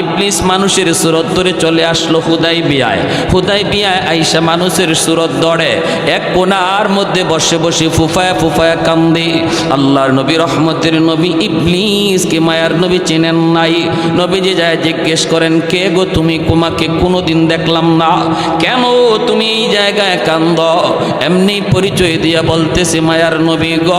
ইবলিস মানুষের সুরত ধরে চলে আসলো হুদাইবিয়ায়। হুদাইবিয়ায় আইসা মানুষের সুরত ধরে এক কোণার মধ্যে বসে বসে ফুফায়া ফুফায়া কান্দে। আল্লাহর নবী রহমতের নবী ইবলিসকে মায়ার নবী চেনেন নাই। নবীজি যায় জিজ্ঞেস করেন, কে গো তুমি? তোমাকে কোনোদিন দেখলাম না, কেন তুমি এই জায়গায় কান্দ? এমনি পরিচয় দিয়া বলতেছে, মায়ার নবী গ,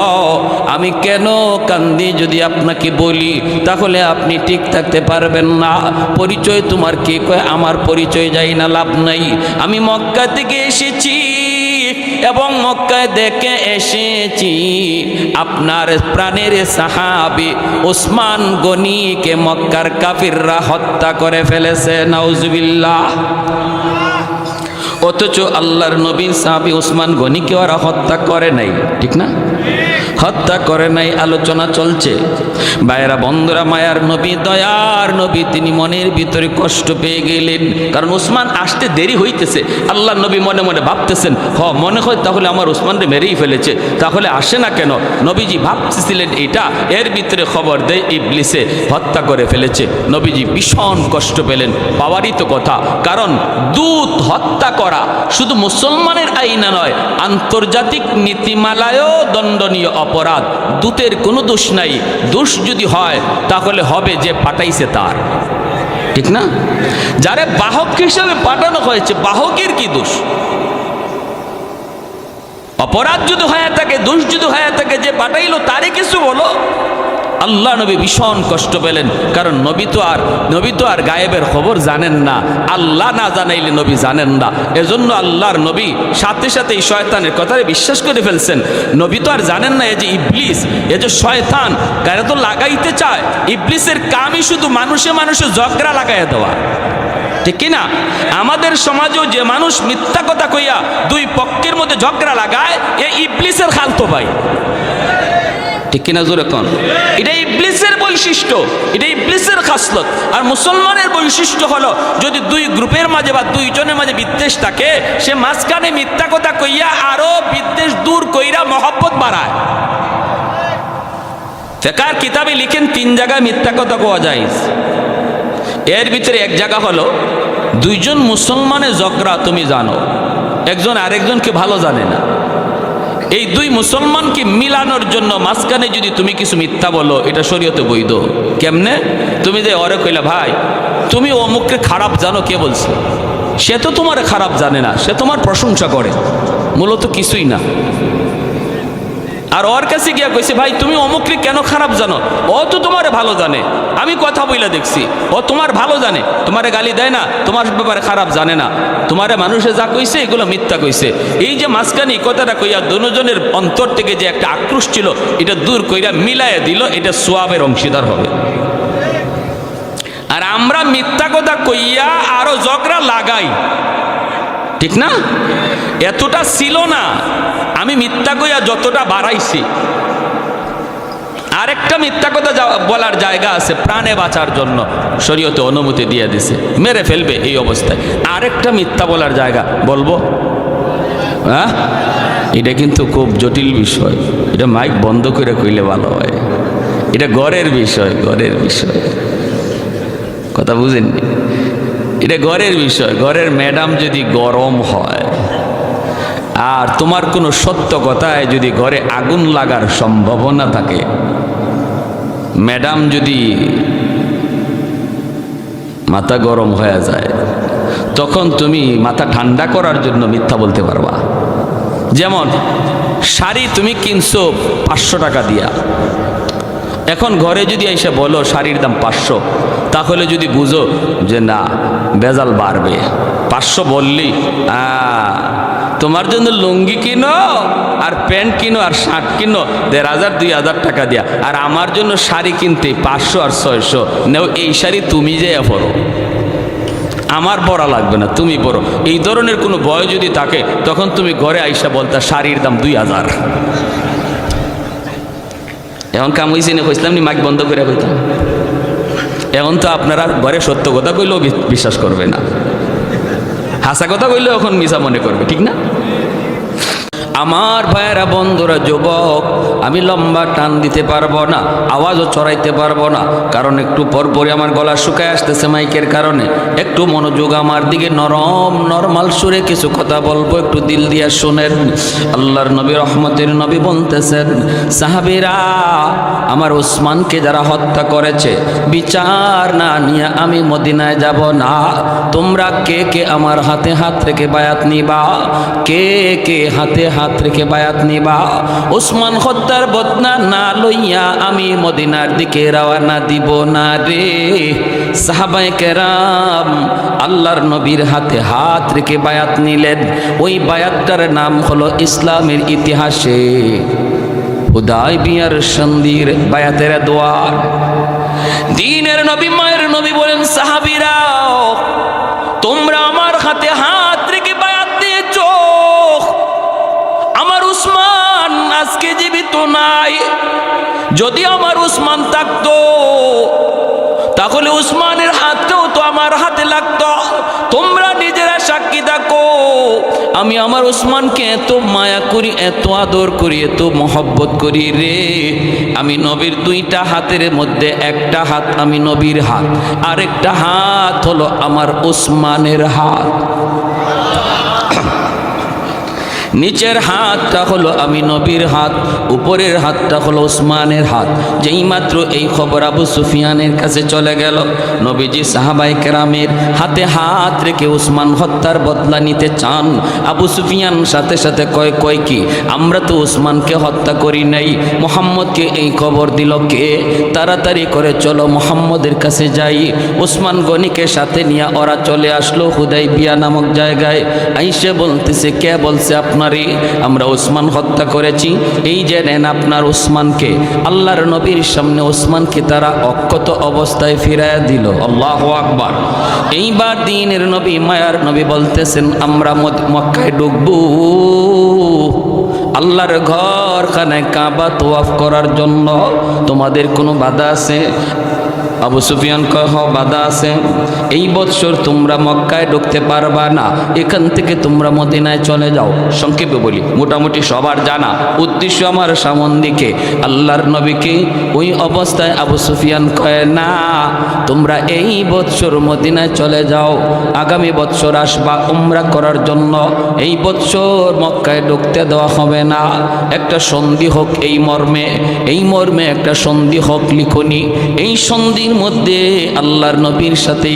আমি কেন কান্দি যদি আপনাকে বলি তাহলে আপনি ঠিক থাকতে পারবেন না। পরিচয় তোমার কে? কয় আমার পরিচয় যাই না, লাভ নাই। আমি মক্কা থেকে এসেছি এবং মক্কায় দেখে এসেছি আপনার প্রাণের সাহাবী ওসমান গনিকে মক্কার কাফিররা হত্যা করে ফেলেছে। নাউজুবিল্লাহ। অথচ আল্লাহর নবীর সাহাবী ওসমান গনিকে ওরা হত্যা করে নাই, ঠিক না? হত্যা করে নাই, আলোচনা চলছে। ভাইয়েরা বন্ধুরা, মায়ার নবী দয়ার নবী তিনি মনের ভিতরে কষ্ট পেয়ে গেলেন, কারণ ওসমান আসতে দেরি হইতেছে। আল্লাহর নবী মনে মনে ভাবতেছেন, মনে হয় তাহলে আমার ওসমানকে মেরেই ফেলেছে, তাহলে আসে না কেন? নবীজি ভাবতেছিলেন এটা, এর ভিতরে খবর দেয় ইবলিসে হত্যা করে ফেলেছে। নবীজি ভীষণ কষ্ট পেলেন। পাওয়ারই তো কথা, কারণ দূত হত্যা করা শুধু মুসলমানের আইনে নয়, আন্তর্জাতিক নীতিমালায়ও দণ্ডনীয় অপরাধ। দূতের কোনো দোষ নাই, দোষ যদি হয় তাহলে হবে যে পাঠাইছে তার, ঠিক না? যারে বাহক হিসেবে পাঠানো হয়েছে, বাহকের কি দোষ? অপরাধ যদি হয়ে থাকে, দোষ যদি হয়ে থাকে, যে পাঠাইলো তারই কিছু বলো। আল্লাহ নবী ভীষণ কষ্ট পেলেন, কারণ নবী তো আর গায়েবের খবর জানেন না, আল্লাহ না জানাইলে নবী জানেন না। এজন্য আল্লাহর নবী সাথে সাথে এই শয়তানের কথায় বিশ্বাস করে ফেলছেন। নবী তো আর জানেন না এই যে ইবলিস, এই যে শয়তান, গায়ে তো লাগাইতে চায়। ইবলিসের কামই শুধু মানুষে মানুষে ঝগড়া লাগাইয়া দেওয়া, ঠিক কিনা? আমাদের সমাজেও যে মানুষ মিথ্যা কথা কইয়া দুই পক্ষের মধ্যে ঝগড়া লাগায়, এ ইবলিসের খালতো ভাই, ঠিক কিনা? জোরে কোন? এটা ইবলিসের বৈশিষ্ট্য, এটা ইবলিসের খাসলত। আর মুসলমানের বৈশিষ্ট্য হলো, যদি দুই গ্রুপের মাঝে বা দুইজনের মাঝে বিদ্বেষ থাকে, সে মাঝখানে মিথ্যা কথা কইয়া আরো বিদ্বেষ দূর কইরা মহব্বত বাড়ায়। ফিকহ কিতাবে লিখেন 3 জায়গায় মিথ্যা কথা কোয়া যায়। এর ভিতরে এক জায়গা হলো, দুইজন মুসলমানের ঝগড়া তুমি জানো, একজন আরেকজনকে ভালো জানে না। এই দুই মুসলমানকে মিলানোর জন্য মাঝখানে যদি তুমি কিছু মিথ্যা বলো, এটা শরীয়তে বৈধ। কেমনে? তুমি যে ওরে কইলা, ভাই তুমি অমুককে খারাপ জানো, কে বলছে? সে তো তোমার খারাপ জানে না, সে তোমার প্রশংসা করে, মূলত কিছুই না। আর ওর কাছে গিয়া কইছে, ভাই তুমি অমুককে কেন খারাপ জানো? ও তো তোমারে ভালো জানে, আমি কথা বইলা দেখছি, ও তোমার ভালো জানে, তোমারে গালি দেয় না, তোমার ব্যাপারে খারাপ জানে না, তোমারে মানুষে যা কইছে এগুলো মিথ্যা কইছে। এই যে মাঝখানে কথাটা কইয়া দুজনের অন্তর থেকে যে একটা আক্রোশ ছিল, এটা দূর কইরা মিলাইয়া দিল, এটা সোয়াবের অংশীদার হবে। আর আমরা মিথ্যা কথা কইয়া আরো ঝগড়া লাগাই, ঠিক না? এতটা ছিল না, আমি মিথ্যা কইয়া যতটা বাড়াইছি। আরেকটা মিথ্যা কথা বলার জায়গা আছে, প্রাণে বাঁচার জন্য শরীয়তে অনুমতি দিয়ে দিছে, মেরে ফেলবে এই অবস্থায়। আরেকটা মিথ্যা বলার জায়গা বলবো, হ্যাঁ? এটা কিন্তু খুব জটিল বিষয়, এটা মাইক বন্ধ করে কইলে ভালো হয়। এটা ঘরের বিষয়, ঘরের বিষয়, কথা বুঝেননি? এটা ঘরের বিষয়। ঘরের ম্যাডাম যদি গরম হয় আর তোমার কোনো সত্য কথায় যদি ঘরে আগুন লাগার সম্ভাবনা থাকে, ম্যাডাম যদি মাথা গরম হয়ে যায়, তখন তুমি মাথা ঠান্ডা করার জন্য মিথ্যা বলতে পারবা। যেমন শাড়ি তুমি কিনছো 500 টাকা দিয়া, এখন ঘরে যদি এসে বলো শাড়ির দাম 500, তাহলে যদি বুঝো যে না ভেজাল বাড়বে, 500 বললি, তোমার জন্য লুঙ্গি কিনো আর প্যান্ট কিনো আর শার্ট কিনো 1500 2000 টাকা দিয়া, আর আমার জন্য শাড়ি কিনতে 500 আর 600 নেও, এই শাড়ি তুমি যে পরো, আমার পরা লাগবে না, তুমি পরো। এই ধরনের কোনো ভয় যদি থাকে, তখন তুমি ঘরে আইসা বলতা শাড়ির দাম 2000। এখন কাম হয়েছি না, কইসলাম নি মাইক বন্ধ করে কইতাম। এখন তো আপনারা ঘরে সত্য কথা কইলেও বিশ্বাস করবে না, হাসা কথা কইলেও এখন মিছা মনে করবে, ঠিক না? আমার ভাইয়েরা, বন্ধুরা, যুবক, আমি লম্বা টান দিতে পারবো না, আওয়াজও চড়াইতে পারবো না, কারণ একটু পরপরই আমার গলা শুকায় আসতেছে মাইকের কারণে। একটু মনোযোগ আমার দিকে, নরমাল সুরে কিছু কথা বলবো, একটু দিল দিয়া শুনেন। আল্লাহর নবী, রহমতের নবী বলতেছেন, সাহাবীরা, আমার ওসমানকে যারা হত্যা করেছে, বিচার না নিয়ে আমি মদিনায় যাব না। তোমরা কে কে আমার হাতে হাত রেখে বায়াত নিবা? কে কে হাতে হাত রেখে বায়াত নিবা? ওসমান হত্যার বদনা না লইয়া আমি মদিনার দিকে রওনা দিব না রে। সাহাবায়ে কেরাম আল্লাহর নবীর হাতে হাত রেখে বায়াত নিলেন। ওই বায়াতটার নাম হলো ইসলামের ইতিহাসে হুদায়বিয়ার সন্ধির বায়াতের দোয়া। দ্বীনের নবী, মায়ের নবী বলেন, সাহাবীরা, তোমরা আমার হাতে হাত রেখে বায়াত দিয়েছ। আমার উসমান আজকে জীবিত নাই। যদি আমার উসমান থাকতো তাহলে উসমানের হাতটাও তো আমার হাতে লাগতো। তোমরা নিজেরা সাক্ষী থাকো, আমি আমার উসমানকে এত মায়া করি, এত আদর করি, এত মহব্বত করি রে। আমি নবীর দুইটা হাতের মধ্যে একটা হাত আমি নবীর হাত, আরেকটা হাত হলো আমার উসমানের হাত। নিচের হাতটা হলো আমি নবীর হাত, উপরের হাতটা হলো উসমানের হাত। যেই মাত্র এই খবর আবু সুফিয়ানের কাছে চলে গেল, নবীজি সাহাবায়ে কেরামের হাতে হাত রেখে উসমান হত্যার বদলা নিতে চান। আবু সুফিয়ান সাথে সাথে কয় কি, আমরা তো উসমানকে হত্যা করি নাই, মুহাম্মদকে এই খবর দিল কে? তাড়াতাড়ি করে চলো মুহাম্মদের কাছে যাই। উসমান গনিকে সাথে নিয়ে ওরা চলে আসলো হুদায়বিয়া নামক জায়গায়। আইসে বলতেছে, কে বলছে আপনার আমরা উসমান হত্যা করেছি? এই যে নেন আপনার উসমানকে। আল্লাহর নবীর সামনে উসমানকে তারা অক্ষত অবস্থায় ফিরাইয়া দিল। আল্লাহু আকবার। এইবার দ্বীনের নবী, মায়ার নবী বলতেছেন, আমরা মক্কায় ঢুকবো আল্লাহর ঘরখানে কাবা তওয়াফ করার জন্য। তোমাদের কোনো বাধা আছে? আবু সুফিয়ান কয়, হ, বাধা আছে। এই বৎসর তোমরা মক্কায় ঢুকতে পারবা না, এখান থেকে তোমরা মদিনায় চলে যাও। সংক্ষেপে বলি, মোটামুটি সবার জানা উদ্দেশ্য আমার সামন্দিকে। আল্লাহর নবীকে ওই অবস্থায় আবু সুফিয়ান কয়, না, তোমরা এই বৎসর মদিনায় চলে যাও, আগামী বৎসর আসবা উমরা করার জন্য। এই বৎসর মক্কায় ঢুকতে দেওয়া হবে না। একটা সন্ধি হোক এই মর্মে একটা সন্ধি হোক লিখনি। এই সন্ধির মধ্যে আল্লাহর নবীর সাথে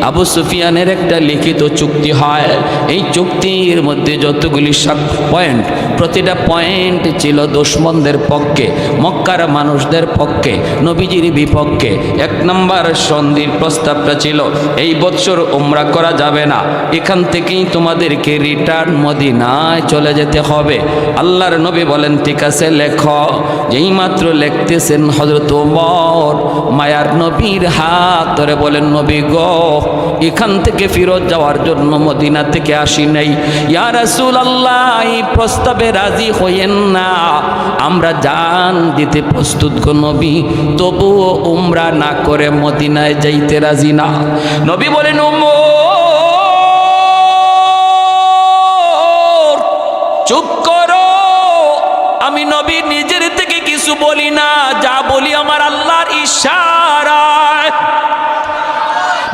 আবু সুফিয়ানের একটা লিখিত চুক্তি হয়। এই চুক্তির মধ্যে যতগুলি পয়েন্ট, প্রতিটা পয়েন্ট ছিল দুশমনদের পক্ষে, মক্কার মানুষদের পক্ষে, নবীজির বিপক্ষে। এক নম্বর সন্ধির প্রস্তাবটা ছিল, এই বৎসর উমরা করা যাবে না, এখান থেকেই তোমাদেরকে রিটার্ন মদিনায় চলে যেতে হবে। আল্লাহর নবী বলেন, ঠিক আছে, লেখো। যেই মাত্র লিখতেছেন, হযরত ওমর মায়ার নবীর হাত ধরে বলেন, নবী গো, এখান থেকে ফিরত যাওয়ার জন্য মদিনা থেকে আসি নাই। ইয়া রাসূলুল্লাহ, এই প্রস্তাবে রাজি হইয়েন না, আমরা জান দিতে প্রস্তুত গো নবী, তবুও উমরা না করে মদিনায় যাইতে রাজি না। নবী বলেন, ওমর চুপ করো, আমি নবী নিজের থেকে কিছু বলি না, যা বলি আমার আল্লাহর ইশারায়।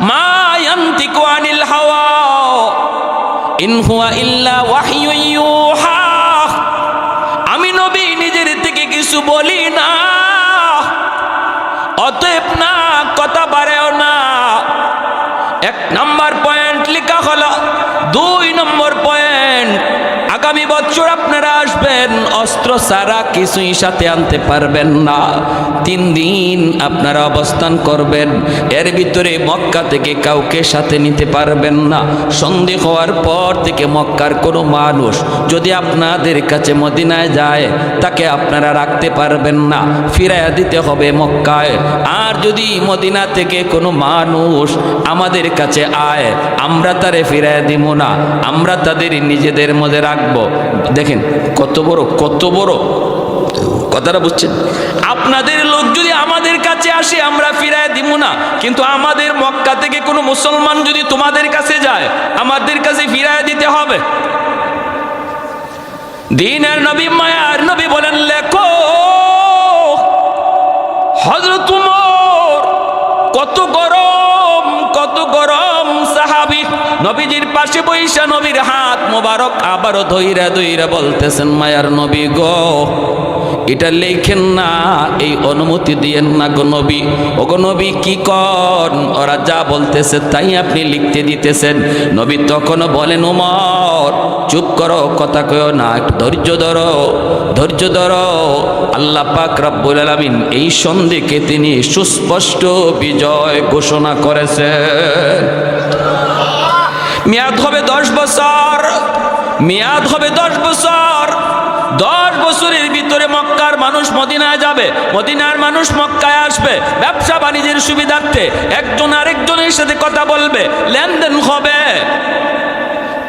মা ইয়ান্তিকু আনিল হাওয়া ইন হুয়া ইল্লা ওয়াহয়ু ইউহা। আমি নবী নিজের থেকে কিছু বলি না, অতএব না কথা বাড়েও না। এক নম্বর পয়েন্ট লেখা হলো। 2 নম্বর পয়েন্ট, আগামী বছর আপনারা আসবেন, অস্ত্র ছাড়া কিছুই সাথে আনতে পারবেন না। 3 দিন আপনারা অবস্থান করবেন, এর ভিতরে মক্কা থেকে কাউকে সাথে নিতে পারবেন না। সন্ধি হওয়ার পর থেকে মক্কার কোনো মানুষ যদি আপনাদের কাছে মদিনায় যায়, তাকে আপনারা রাখতে পারবেন না, ফিরাইয়া দিতে হবে মক্কায়। আর যদি মদিনা থেকে কোনো মানুষ আমাদের কাছে আয়, আমরা তারে ফিরাইয়া দিব না, আমরা তাদের নিজেদের মধ্যে রাখবো। দেখেন কত বড় কথাটা বুঝছেন? আপনাদের লোক যদি আমাদের কাছে আসে, আমরা ফিরায় দিব না, কিন্তু আমাদের মক্কা থেকে কোনো মুসলমান যদি তোমাদের কাছে যায়, আমাদের কাছে ফিরায় দিতে হবে। দিনের নবী মায়ার নবী বলেন লেখো হযরত উমর কত গরম সাহাবী নবীজির পাশে বৈশা নবীর হাত মোবারক আবারও ধইরা বলতেছেন মায়ার নবী গো এটা লেখেন না, এই অনুমতি দিয়েন না গো নবী। ও গো নবী কি কন, ওরা যা বলতেছে তাই আপনি লিখতে দিতেছেন। নবী তখনও বলেন উমর চুপ করো, কথা কয়ো না, একটু ধৈর্য ধরো। আল্লাহ পাক রব্বুল আলামিন এই সন্ধিকে তিনি সুস্পষ্ট বিজয় ঘোষণা করেছেন। মেয়াদ হবে 10 বছর, মেয়াদ হবে 10 বছর। 10 বছরের ভিতরে মক্কার মানুষ মদিনায় যাবে, মদিনার মানুষ মক্কায় আসবে, ব্যবসা বাণিজ্যের সুবিধার্থে একজন আরেকজনের সাথে কথা বলবে, লেনদেন হবে।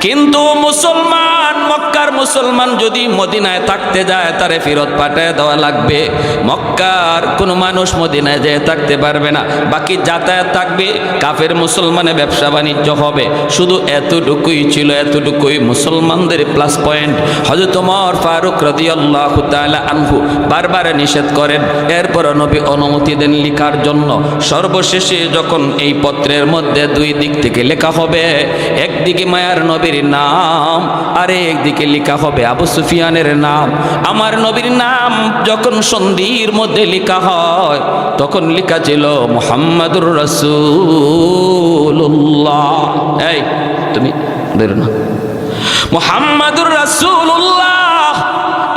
কিন্তু মুসলমান, মক্কার মুসলমান যদি মদিনায় থাকতে যায় তারে ফেরত পাঠায় দেওয়া লাগবে। মক্কার কোনো মানুষ মদিনায় যেয়ে থাকতে পারবে না, বাকি যাতায়াত থাকবে। কাফের মুসলমানে ব্যবসা বাণিজ্য হবে। শুধু এতটুকুই ছিল, এতটুকুই মুসলমানদের প্লাস পয়েন্ট। হযরত ওমর ফারুক রাদিয়াল্লাহু তাআলা আনহু বারবার নিষেধ করেন, এরপর নবী অনুমতি দেন লেখার জন্য। সর্বশেষে যখন এই পত্রের মধ্যে 2 দিক থেকে লেখা হবে, একদিকে মায়ার নবী নাম আর একদিকে লেখা হবে আবু সুফিয়ানের নাম। আমার নবীর নাম যখন সন্ধির মধ্যে লেখা হয় তখন লেখা ছিল মুহাম্মাদুর রাসূলুল্লাহ। এই তুমি বেরো না, মুহাম্মাদুর রাসূলুল্লাহ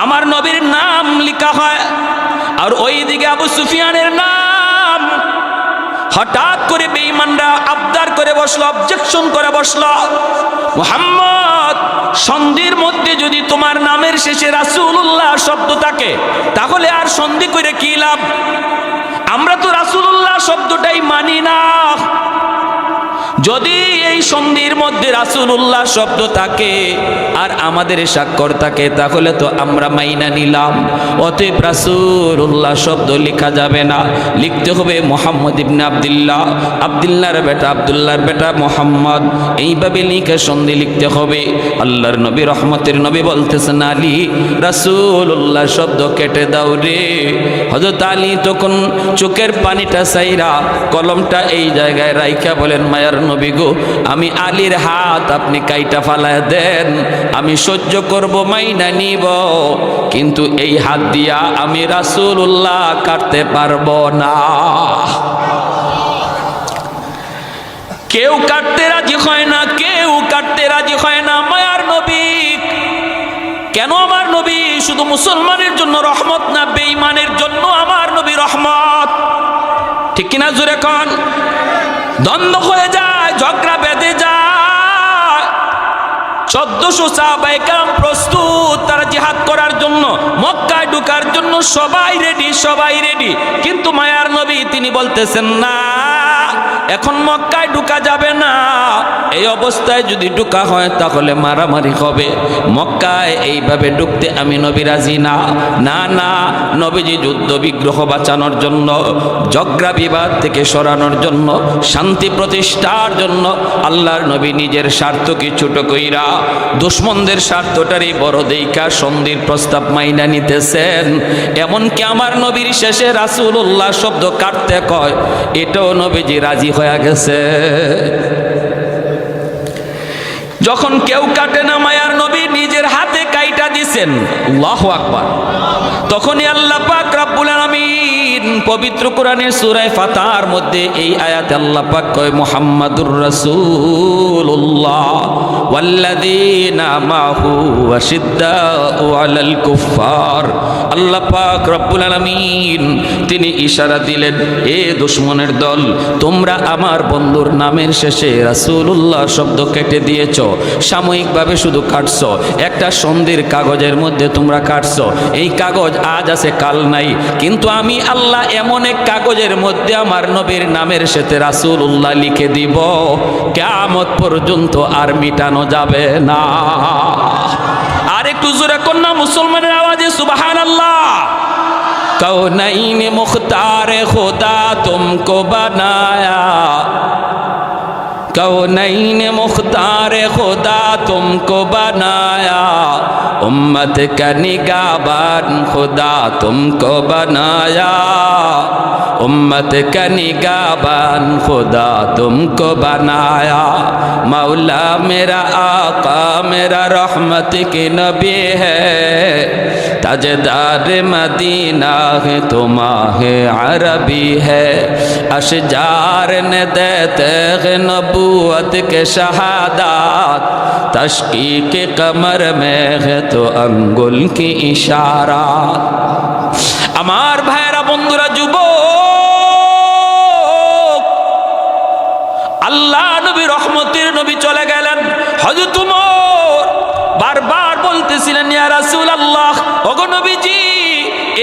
আমার নবীর নাম লেখা হয়। আর ওইদিকে আবু সুফিয়ানের নাম। হঠাৎ করে বেঈমানরা আবদার করে বসলো, অবজেকশন করে বসলো, মুহাম্মদ সন্ধির মধ্যে যদি তোমার নামের শেষে রাসূলুল্লাহ শব্দ থাকে তাহলে আর সন্ধি করে কি লাভ? আমরা তো রাসূলুল্লাহ শব্দটাই মানি না। যদি এই সন্ধির মধ্যে রাসূলুল্লাহ শব্দ থাকে আর আমাদের স্বাক্ষর থাকে তাহলে তো আমরা মাইনা নিলাম। অতএব রাসূলুল্লাহ শব্দ লেখা যাবে না, লিখতে হবে মুহাম্মদ ইবনে আব্দুল্লাহ, আব্দুল্লাহর বেটা আব্দুল্লাহর বেটা মুহাম্মদ। এইভাবে লিখে সন্ধি লিখতে হবে। আল্লাহর নবী রহমতের নবী বলতেছেন আলী রাসূলুল্লাহ শব্দ কেটে দাও রে। হযরত আলী তখন চোখের পানিটা সাইরা কলমটা এই জায়গায় রাইখা বলেন মায়ার নবী গো, আমি আলীর হাত আপনি কাইটা ফালায় দেন, আমি সহ্য করব, মাইনা নিব, কিন্তু এই হাত দিয়া আমি রাসূলুল্লাহ কাটতে পারবো না। কেউ কাটতে রাজি হয় না, কেউ কাটতে রাজি হয় না। মায়ার নবী কেন? আমার নবী শুধু মুসলমানের জন্য রহমত না, বেঈমানের জন্য আমার নবী রহমত। ঠিক কিনা জোরে কোন? দ্বন্দ্ব হয়ে যায়, ঝগড়া বেঁধে যায়। 1400 সাহাবায়ে কেরাম প্রস্তুত তারা জিহাদ করার জন্য, মক্কায় ঢোকার জন্য সবাই রেডি। কিন্তু মায়ার নবী তিনি বলতেছেন না, এখন মক্কায় ঢোকা যাবে না। এই অবস্থায় যদি ঢোকা হয় তাহলে মারামারি হবে। মক্কায় এইভাবে ঢুকতে আমি নবী রাজি না। না, নবীজি যুদ্ধ বিগ্রহ বাঁচানোর জন্য, ঝগড়া বিবাদ থেকে সরানোর জন্য, শান্তি প্রতিষ্ঠার জন্য আল্লাহর নবী নিজের স্বার্থকে ছোট কইরা দুশমনদের স্বার্থটারই বড় দেইকা সন্ধির প্রস্তাব মাইনা নিতেছেন। এমনকি আমার নবীর শেষে রাসূলুল্লাহ শব্দ কাটতে কয়, এটাও নবীজি রাজি হয়ে গেছে। যখন কেউ কাটে না, মায়ার নবী নিজের হাতে কাইটা দিছেন, আল্লাহু আকবার। তখনই আল্লাহ পাক রব্বুল আলামিন পবিত্র কোরআনের সূরা ফাতহার মধ্যে এই আয়াতে আল্লাহ পাক কয় মুহাম্মাদুর রাসূলুল্লাহ ওয়াল্লাযীনা মাহু আশিদ্দাউ আলাল কুফফার। আল্লাহ পাক রব্বুল আলামিন তিনি ইশারা দিলেন, এ দুশমনের দল, তোমরা আমার বন্ধুর নামের শেষে রাসূলুল্লাহ শব্দ কেটে দিয়েছো, সাময়িকভাবে শুধু কাটছো, একটা সন্ধির কাগজের মধ্যে তোমরা কাটছো। এই কাগজ আজ আছে কাল নাই, কিন্তু আমি আল্লাহ এমন এক কাগজের মধ্যে আমার নবীর নামের সাথে রাসূলুল্লাহ লিখে দিব, কিয়ামত পর্যন্ত আর মিটানো যাবে না। আর একটু জোরে কন্যা মুসলমানের আওয়াজে সুবহানাল্লাহ। কৌনাইন মুখতার খুদা তুমকো বানায়া, कौनैन मुख्तार खुदा तुमको बनाया, उम्मत का निगाहबान खुदा तुमको बनाया, उम्मत का निगाहबान खुदा तुमको बनाया। मौला मेरा आका मेरा रहमत की नबी है, ताजदार मदीना है तुम्हारे अरबी है। अशजार ने देते हैं नबूवत के शहादात, तशकीक कमर में है तो अंगुल की इशारा। আমার ভাইরা বন্ধুরা যুবক, আল্লাহ নবী রহমতের নবী চলে গেলেন। হযরত ওমর বারবার বলতেছিলেন, ইয়া রাসূলুল্লাহ, ওগো নবীজি,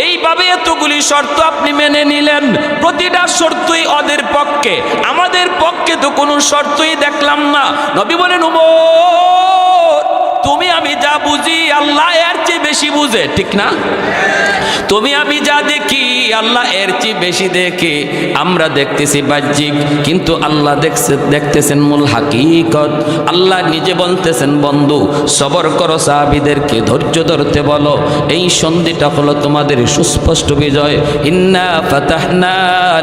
এইভাবে এতগুলি শর্ত আপনি মেনে নিলেন, প্রতিটা শর্তই ওদের পক্ষে, আমাদের পক্ষে তো কোনো শর্তই দেখলাম না। নবী বলেন, ওমর, তুমি আমি যা বুঝি আল্লাহ এর চেয়ে বেশি বুঝে, ঠিক না? তুমি আমি যা দেখি আল্লাহ এর চেয়ে বেশি দেখে। আমরা দেখতেছি বাহ্যিক, কিন্তু আল্লাহ দেখতেছেন মূল হাকিকত। আল্লাহ নিজে বলতেছেন, বন্ধু সবর করো, সাহাবীদেরকে ধৈর্য ধরতে বলো, এই সন্ধিটা হলো তোমাদের সুস্পষ্ট বিজয়। ইন্না ফাতাহনা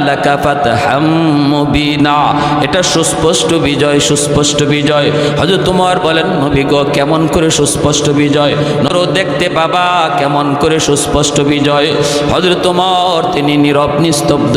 লাকা ফাতহাম মুবিনা, এটা সুস্পষ্ট বিজয়, সুস্পষ্ট বিজয়। হযরত ওমর বলেন, নবী গো, কেমন করে সুস্পষ্ট বিজয়? নর দেখতে পাবা কেমন করে সুস্পষ্ট বিজয়। হযরত ওমর তিনি নীরব নিস্তব্ধ।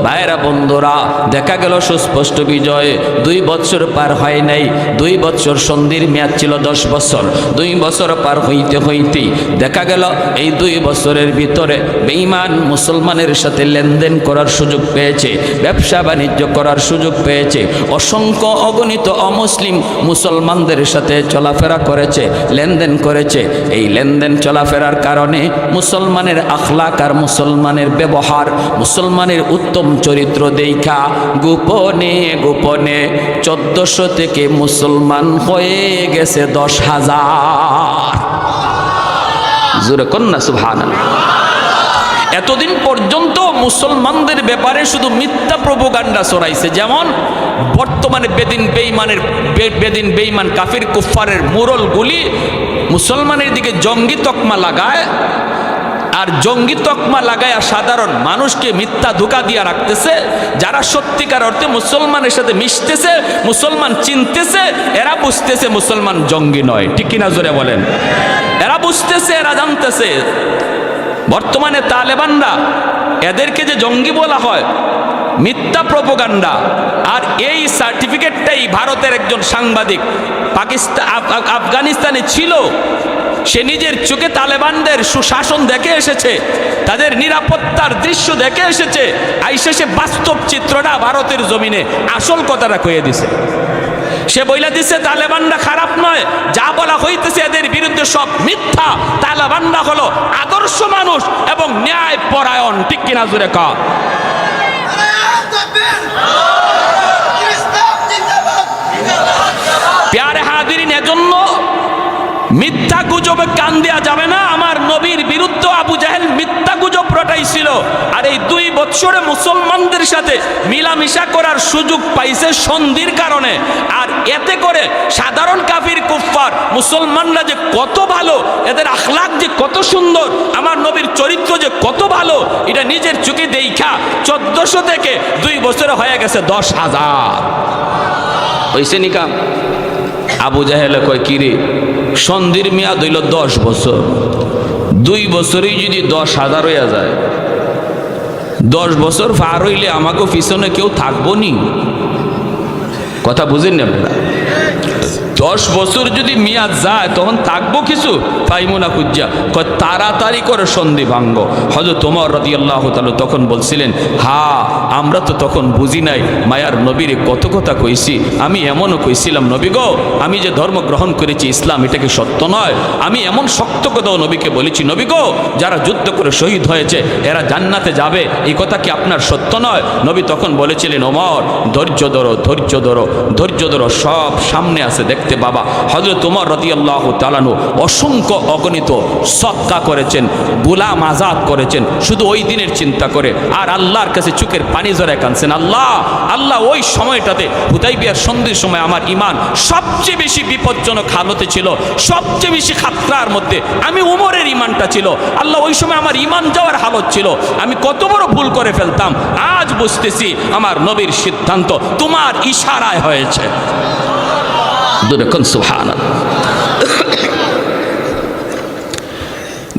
ভাইরা বন্ধুরা, দেখা গেল সুস্পষ্ট বিজয় 2 বছর পার হয় নাই। 2 বছর সন্ধির মেয়াদ ছিল 10 বছর। 2 বছর পার হইতে হইতে দেখা গেল এই 2 বছরের ভিতরে বেঈমান মুসলমানের সাথে লেনদেন করার সুযোগ পেয়েছে, ব্যবসা বাণিজ্য করার সুযোগ পেয়েছে। অসংখ্য অগণিত অমুসলিম মুসলমানদের সাথে চলাফেরা করেছে, লেনদেন করেছে। এই লেনদেন চলাফেরার কারণে মুসলমানের আখলাক আর মুসলমানের ব্যবহার, মুসলমানের উত্তম চরিত্র দেখা গোপনে গোপনে 1400 থেকে মুসলমান হয়ে গেছে 10,000। জোরে কন্যা সুবহানাল্লাহ। এতদিন পর্যন্ত মুসলমানদের ব্যাপারে শুধু মিথ্যা প্রোপাগান্ডা ছড়াইছে। যেমন বর্তমানে বেদিন বেঈমান কাফির কুফফারের মুরলগুলি মুসলমানের দিকে জঙ্গি তকমা লাগায়, আর জঙ্গি তকমা লাগায় সাধারণ মানুষকে মিথ্যা ধোঁকা দিয়া রাখতেছে। যারা সত্যিকার অর্থে মুসলমানের সাথে মিশতেছে, মুসলমান চিনতেছে, এরা বুঝতেছে মুসলমান জঙ্গি নয়, ঠিক কিনা জোরে বলেন? এরা বুঝতেছে, এরা জানতেছে। বর্তমানে তালেবানরা, এদেরকে যে জঙ্গি বলা হয়, মিথ্যা প্রোপাগান্ডা। আর এই সার্টিফিকেটটাই ভারতের একজন সাংবাদিক আফগানিস্তানে ছিল, সে নিজের চোখে তালেবানদের সুশাসন দেখে এসেছে, তাদের নিরাপত্তার দৃশ্য দেখে এসেছে। আইসে সে বাস্তব চিত্রটা ভারতের জমিনে আসল কথাটা কয়ে দিছে। সে বইলা দিছে তালেবানরা খারাপ নয়, যা বলা হইতেছে এদের বিরুদ্ধে সব মিথ্যা। তালেবানরা হলো আদর্শ মানুষ এবং ন্যায় পরায়ণ, ঠিক কিনা জোরে কা? প্যারে হাজিরিন, এজন্য মিথ্যা গুজবে কান দেয়া যাবে না। আমার নবীর বিরুদ্ধে আবু জাহেল মিথ্যা গুজব রটাইছিল, আর এই 2 বছরে মুসলমানদের সাথে মিলামিশা করার সুযোগ পাইছে সন্ধির কারণে। আর এতে করে সাধারণ কাফির কুফফার মুসলমানরা যে কত ভালো, এদের আখলাক যে কত সুন্দর, আমার নবীর চরিত্র যে কত ভালো, এটা নিজের চোখে দেখা 1400 থেকে 2 বছরে হয়ে গেছে 10,000। হইছে নিকা? আবু জাহেলে কয়, কিরে, সন্ধির মেয়াদ হইল 10 বছর, 2 বছরেই যদি 10,000 হইয়া যায়, 10 বছর পার হইলে আমাকে পিছনে কেউ থাকবো নি? কথা বুঝেন না আপনারা? 10 বছর যদি মেয়াদ যায় তখন থাকবো কিছু পাইমুনা খুঁজা। কয় তাড়াতাড়ি করে সন্ধি ভাঙ্গ। হযরত ওমর রাদিয়াল্লাহু তাআলা তখন বলছিলেন, হ্যাঁ আমরা তো তখন বুঝি নাই, মায়ার নবীর কত কথা কইছি। আমি এমনও কইছিলাম, নবী গো, আমি যে ধর্ম গ্রহণ করেছি ইসলাম, এটা কি সত্য নয়? আমি এমন শক্ত কথাও নবীকে বলেছি, নবী গো, যারা যুদ্ধ করে শহীদ হয়েছে এরা জান্নাতে যাবে, এই কথা কি আপনার সত্য নয়? নবী তখন বলেছিলেন, ওমর ধৈর্য ধরো, ধৈর্য ধরো, ধৈর্য ধরো, সব সামনে আছে দেখতে বাবা। হযরত ওমর রাদিয়াল্লাহু তাআলা আনহু অসংখ্য অগণিত সদকা করেছেন, গোলাম আজাদ করেছেন শুধু ওই দিনের চিন্তা করে, আর আল্লাহর কাছে চোখের পানি জড়ায় কাঁদছেন, আল্লাহ আল্লাহ ওই সময়টাতে হুদাইবিয়ার সন্ধির সময় আমার ঈমান সবচেয়ে বেশি বিপজ্জনক হালতে ছিল, সবচেয়ে বেশি খাতরার মধ্যে আমি ওমরের ঈমানটা ছিল, আল্লাহ ওই সময় আমার ঈমান যাওয়ার হালত ছিল, আমি কত বড় ভুল করে ফেলতাম। আজ বুঝতেছি আমার নবীর সিদ্ধান্ত তোমার ইশারায় হয়েছে। সুবহানাল্লাহ।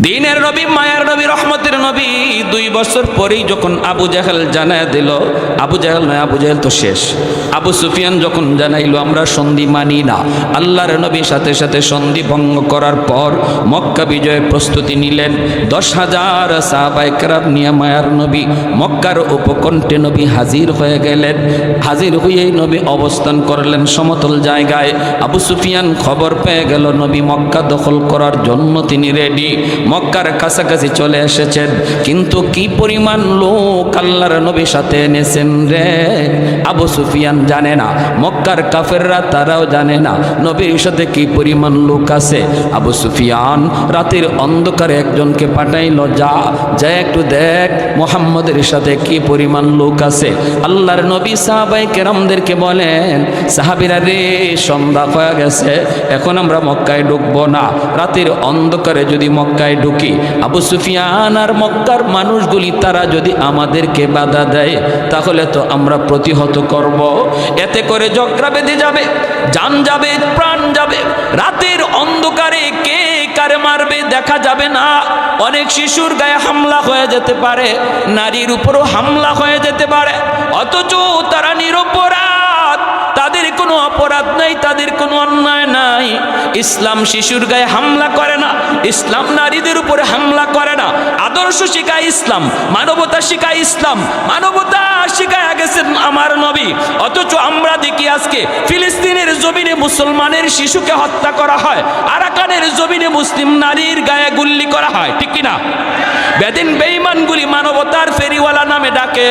দিনের নবী, মায়ার নবী, রহমতের নবী 2 বছর পরেই যখন আবু জাহেল জানায় দিল, আবু জাহেল নয়, আবু জাহেল তো শেষ, আবু সুফিয়ান যখন জানাইলো আমরা সন্ধি মানি না, আল্লাহর নবী সাথে সাথে সন্ধি ভঙ্গ করার পর মক্কা বিজয়ের প্রস্তুতি নিলেন। 10,000 সাহাবায়ে কেরাম নিয়ে মায়ার নবী মক্কার উপকণ্ঠে নবী হাজির হয়ে গেলেন। হাজির হয়েই নবী অবস্থান করলেন সমতল জায়গায়। আবু সুফিয়ান খবর পেয়ে গেল নবী মক্কা দখল করার জন্য তিনি রেডি, মক্কার কাছাকাছি চলে এসেছেন। কিন্তু কি পরিমাণ লোক আল্লাহর নবীর সাথে এনেছেন রে, আবু সুফিয়ান জানে না, মক্কার কাফেররা তারাও জানে না নবীর সাথে কি পরিমাণ লোক আছে। আবু সুফিয়ান রাতের অন্ধকারে একজনকে পাঠাইল, যা একটু দেখ মুহাম্মদের সাথে কি পরিমাণ লোক আছে। আল্লাহর নবী সাহাবায়ে কেরামদেরকে বলেন, সাহাবীরা রে সন্ধ্যা হয়ে গেছে, এখন আমরা মক্কায় ঢুকবো না, রাতের অন্ধকারে যদি মক্কায় ঢুকি, আবু সুফিয়ান আর মক্কার মানুষগুলি তারা যদি আমাদেরকে বাধা দেয় তাহলে তো আমরা প্রতিহত করব, এতে করে ঝগড়া বেঁধে যাবে, জান যাবে, প্রাণ যাবে, রাতের অন্ধকারে কে কারে মারবে দেখা যাবে না, অনেক শিশুর গায়ে হামলা হয়ে যেতে পারে, নারীর উপরও হামলা হয়ে যেতে পারে, অথচ তারা নিরপরাধ, তাদের কোনো অপরাধ নাই, তাদের কোনো অন্যায় নাই। ইসলাম শিশুর গায়ে হামলা করে না, ইসলাম নারীদের উপরে হামলা করে না, আদর্শ শিখায় ইসলাম, মানবতা শিখায় ইসলাম, মানবতা শিখায় গেছেন আমার নবী। অথচ আমরা দেখি আজকে ফিলিস্তিনের জমিনে মুসলমানের শিশুকে হত্যা করা হয়, আরাকানের জমিনে মুসলিম নারীর গায়ে গুল্লি করা হয়, ঠিক কিনা? বেদিন বেঈমানগুলি মানবতার ফেরিওয়ালা নামে ডাকে,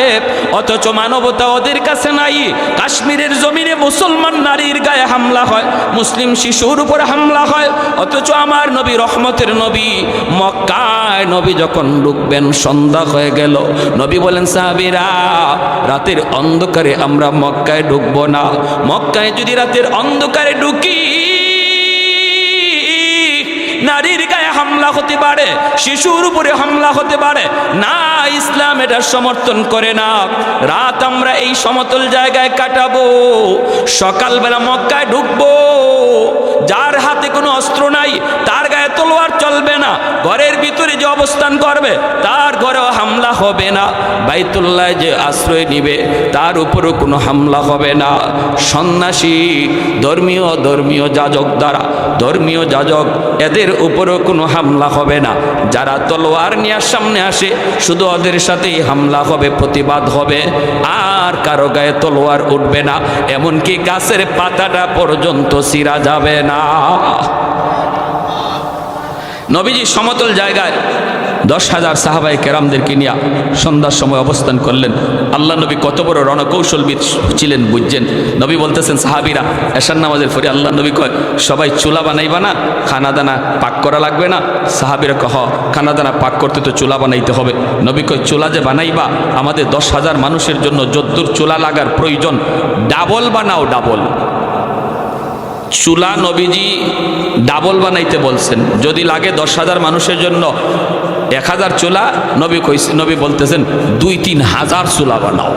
অথচ মানবতা ওদের কাছে নাই। কাশ্মীরের জমিনে মুসলমান নারীর গায়ে হামলা হয়, মুসলিম শিশুর উপর হামলা হয়, অথচ আমার নবী রহমতের নবী মক্কায় নবী যখন ঢুকবেন সন্ধ্যা হয়ে গেল, নবী বলেন সাহাবীরা রাতের অন্ধকারে আমরা মক্কায় ঢুকবো না, মক্কায় যদি রাতের অন্ধকারে ঢুকি নারীর গায়ে হামলা হতে পারে, শিশুর উপরে হামলা হতে পারে না, ইসলাম এটা সমর্থন করে না। রাত আমরা এই সমতল জায়গায় কাটাবো, সকালবেলা মক্কায় ঢুকবো, যার হাতে কোনো অস্ত্র নাই তার গায়ে তলোয়ার চলবে না, ঘরের ভিতরে যে অবস্থান করবে তার ঘরেও হামলা হবে না, বাইতুল্লাহ যে আশ্রয় নিবে তার উপরও কোনো হামলা হবে না। সন্ন্যাসী ধর্মীয় যাজক দ্বারা, ধর্মীয় যাজক এদের উপরও কোনো হামলা হবে না। যারা তলোয়ার নিয়ে সামনে আসে শুধু ওদের সাথেই হামলা হবে, প্রতিবাদ হবে, আর কারো গায়ে তলোয়ার উঠবে না, এমনকি গাছের পাতাটা পর্যন্ত ছিঁড়া যাবে না। নবীজি সমতল জায়গায় 10,000 সাহাবায়ে কেরামদেরকে নিয়ে সন্ধ্যার সময় অবস্থান করলেন। আল্লাহ নবী কত বড় রণকৌশলবিদ ছিলেন বুঝছেন। নবী বলতেছেন সাহাবীরা এশার নামাজের পরে আল্লাহ নবী কয় সবাই চুলা বানাইবা না, খানাদানা পাক করা লাগবে না? সাহাবীরা কহ খানাদানা পাক করতে তো চুলা বানাইতে হবে। নবী কয় চুলা যে বানাইবা আমাদের 10,000 মানুষের জন্য যদ্দূর চুলা লাগার প্রয়োজন ডাবল বানাও, ডাবল চুলা নবীজি ডাবল বানাইতে বলছেন। যদি লাগে 10,000 মানুষের জন্য 1,000 চুলা, নবী বলতেছেন 2-3 হাজার চুলা বানাও।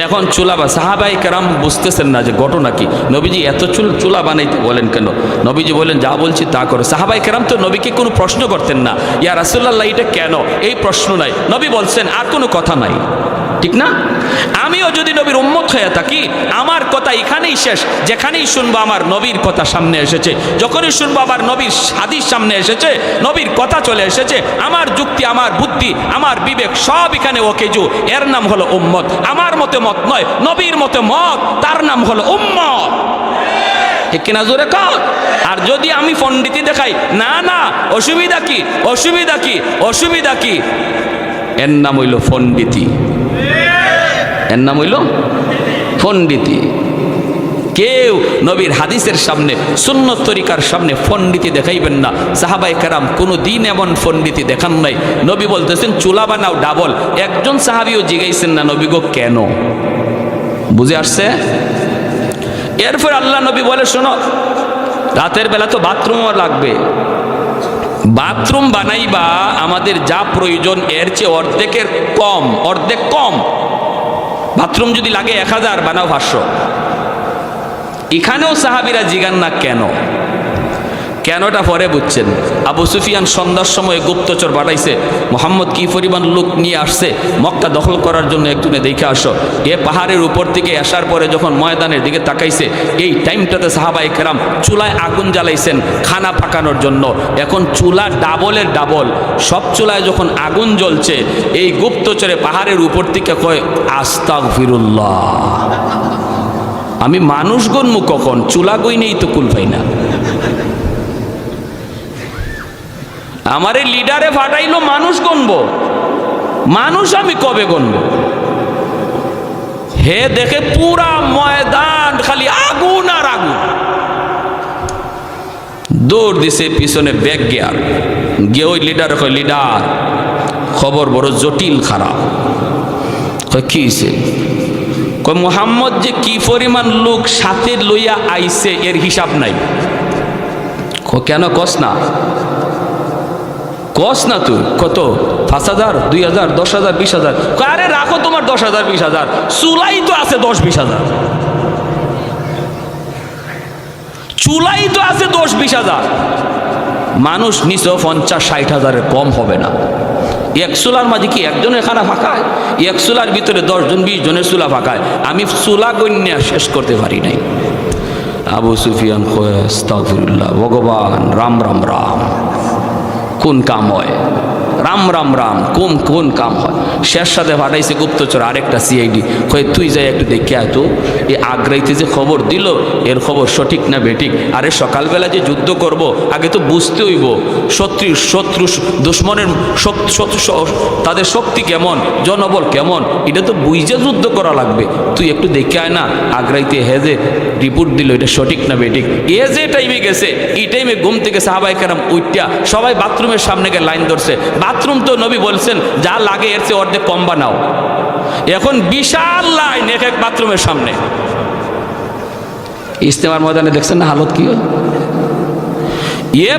এখন চুলা বা সাহাবায়ে কেরাম বুঝতেছেন না যে ঘটনা কি, নবীজি এত চুলা বানাইতে বলেন কেন? নবীজি বলেন যা বলছি তা করো। সাহাবায়ে কেরাম তো নবীকে কোনো প্রশ্ন করতেন না, ইয়া রাসূলুল্লাহ এটা কেন, এই প্রশ্ন নাই। নবী বলছেন আর কোনো কথা নাই, ঠিক না? আমিও যদি নবীর উম্মত হয়ে থাকি আমার কথা এখানেই শেষ, যেখানেই শুনবো আমার নবীর কথা সামনে এসেছে, যখনই শুনবো আমার নবীর হাদিস সামনে এসেছে, নবীর কথা চলে এসেছে, আমার যুক্তি, আমার বুদ্ধি, আমার বিবেক সব এখানে ওকেজু, এর নাম হলো উম্মত। আমার মতে মত নয়, নবীর মতে মত, তার নাম হলো উম্মত, ঠিক কিনা জোরে কর। আর যদি আমি পণ্ডিতি দেখাই, না না অসুবিধা কি, অসুবিধা কি, অসুবিধা কি, এর নাম হইল পণ্ডিতি, এর নাম হইল পণ্ডিতি। কেউ নবীর হাদিসের সামনে সুন্নত তরিকার সামনে পণ্ডিতি দেখাইবেন না। সাহাবায়ে কেরাম কোনো দিন এমন পণ্ডিতি দেখান নাই। নবী বলতেছেন চুলা বানাও ডাবল। একজন সাহাবিও জিগাইছেন না নবী গো কেন? বুঝে আসছে? এরপর আল্লাহ নবী বলে শোনো, রাতের বেলা তো বাথরুমও লাগবে, বাথরুম বানাইবা আমাদের যা প্রয়োজন এর চেয়ে অর্ধেক কম। বাথরুম যদি লাগে 1000 বানাও 500। এখানেও সাহাবীরা জিগান না কেন? কেনটা পরে বুঝছেন। আবু সুফিয়ান সন্ধ্যার সময় গুপ্তচর পাঠাইছে, মোহাম্মদ কি পরিমাণ লোক নিয়ে আসছে মক্কা দখল করার জন্য, একজনে দেখে আসো। এ পাহাড়ের উপর থেকে আসার পরে যখন ময়দানের দিকে তাকাইছে, এই টাইমটাতে সাহাবায়ে কেরাম চুলায় আগুন জ্বালাইছেন খানা পাকানোর জন্য। এখন চুলা ডাবলের ডাবল, সব চুলায় যখন আগুন জ্বলছে, এই গুপ্তচরে পাহাড়ের উপর থেকে কয় আস্তাগফিরুল্লাহ, আমি মানুষ গণমু কখন? চুলা গই নেই তো কুল পাই না। আমারে লিডারে ফাটাইলো মানুষ গণবো, মানুষ আমি কবে গণবো? হে দেখে পুরা ময়দান খালি আগুন আর আগুন। দৌড় দিছে পিছনে ব্যাগ গিয়ে ওই লিডার কয় লিডার খবর বড় জটিল খারাপ। কয় কি হইছে? কয় মুহাম্মদ যে কি পরিমাণ লোক সাথে লইয়া আইছে এর হিসাব নাই। কেন কস না? কস না তুই কত? 5000, 2000, 10000, 20000? আরে রাখো তোমার 10000, 20000, চুলাই তো আছে 10-20 হাজার, চুলাই তো আছে 10-20 হাজার। মানুষ নিচে 50-60 হাজারের কম হবে না। এক চুলার মাঝে কি একজনের খানা ফাঁকায়? এক চুলার ভিতরে 10জন 20 জনের চুলা ফাঁকায়। আমি চুলা গণ্যা শেষ করতে পারি নাই। আবু সুফিয়ান কয় আস্তাগফিরুল্লাহ, ভগবান রাম রাম রাম, কোন কাম হয়? রাম রাম রাম কোন কাম হয়? শেষ সাথে পাঠাইছে গুপ্তচর আরেকটা সিআইডি, কয় তুই যাই একটু দেখে আয় তো, এই আগ্রাইতে যে খবর দিল এর খবর সঠিক না বেঠিক। আরে সকালবেলা যে যুদ্ধ করব আগে তো বুঝতে হইব শত্রু দুশ্মনের তাদের শক্তি কেমন, জনবল কেমন, এটা তো বুঝে যুদ্ধ করা লাগবে। তুই একটু দেখে আয় না আগ্রাইতে হেজে রিপোর্ট দিল এটা সঠিক না বেঠিক। এ যে টাইমে গেছে এই টাইমে ঘুম থেকে সাহাবায়ে কেরাম উঠা সবাই বাথরুমের সামনে গিয়ে লাইন ধরছে। বাথরুম তো নবী বলছেন যা লাগে এর চেয়ে অর্ধেক কম বানাও। এখন বিশাল লাইন এক এক বাথরুমের সামনে। ইস্তেমার ময়দানে দেখছেন না হালত কি হয়?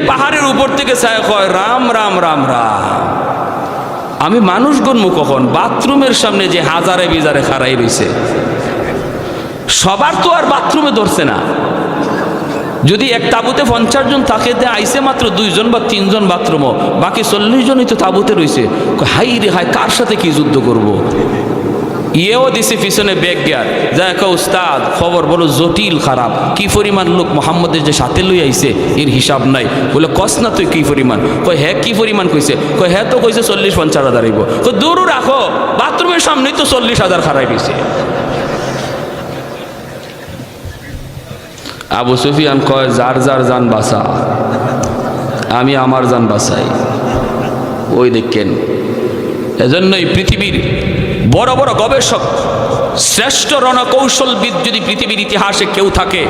পাহাড়ের উপর থেকে ছায়া কয় রাম রাম রাম রাম, আমি মানুষ গণমু কখন? বাথরুমের সামনে যে হাজারে বিজারে খাড়াই রইছে, সবার তো আর বাথরুমে ধরছে না। যদি এক তাবুতে 50 জন থাকে, আইসে মাত্র 2 জন বা 3 জন বাথরুমও, বাকি 40 জনই তো তাবুতে রয়েছে। হাই রে হাই, কার সাথে কি যুদ্ধ করব? ইয়েও দিছে পিছনে ব্যাগ গিয়ার, যা একটা উস্তাদ খবর বড় জটিল খারাপ। কি পরিমাণ লোক মোহাম্মদের যে সাথে লই আইছে এর হিসাব নাই। বলে কস না তুই কি পরিমাণ? কয় হ্যাঁ কি পরিমাণ কইছে? কয় হ্যাঁ তো কইছে 40-50 হাজার আইব। কয় দূর রাখো, বাথরুমের সামনেই তো 40,000 খারাই দিছে। আবু সুফিয়ান কয় যার যার জান বাঁচা, আমি আমার জান বাঁচাই। ওই দেখেন, এজন্যই পৃথিবীর বড় বড় গবেষক, শ্রেষ্ঠ রণকৌশলবিদ যদি পৃথিবীর ইতিহাসে কেউ থাকে,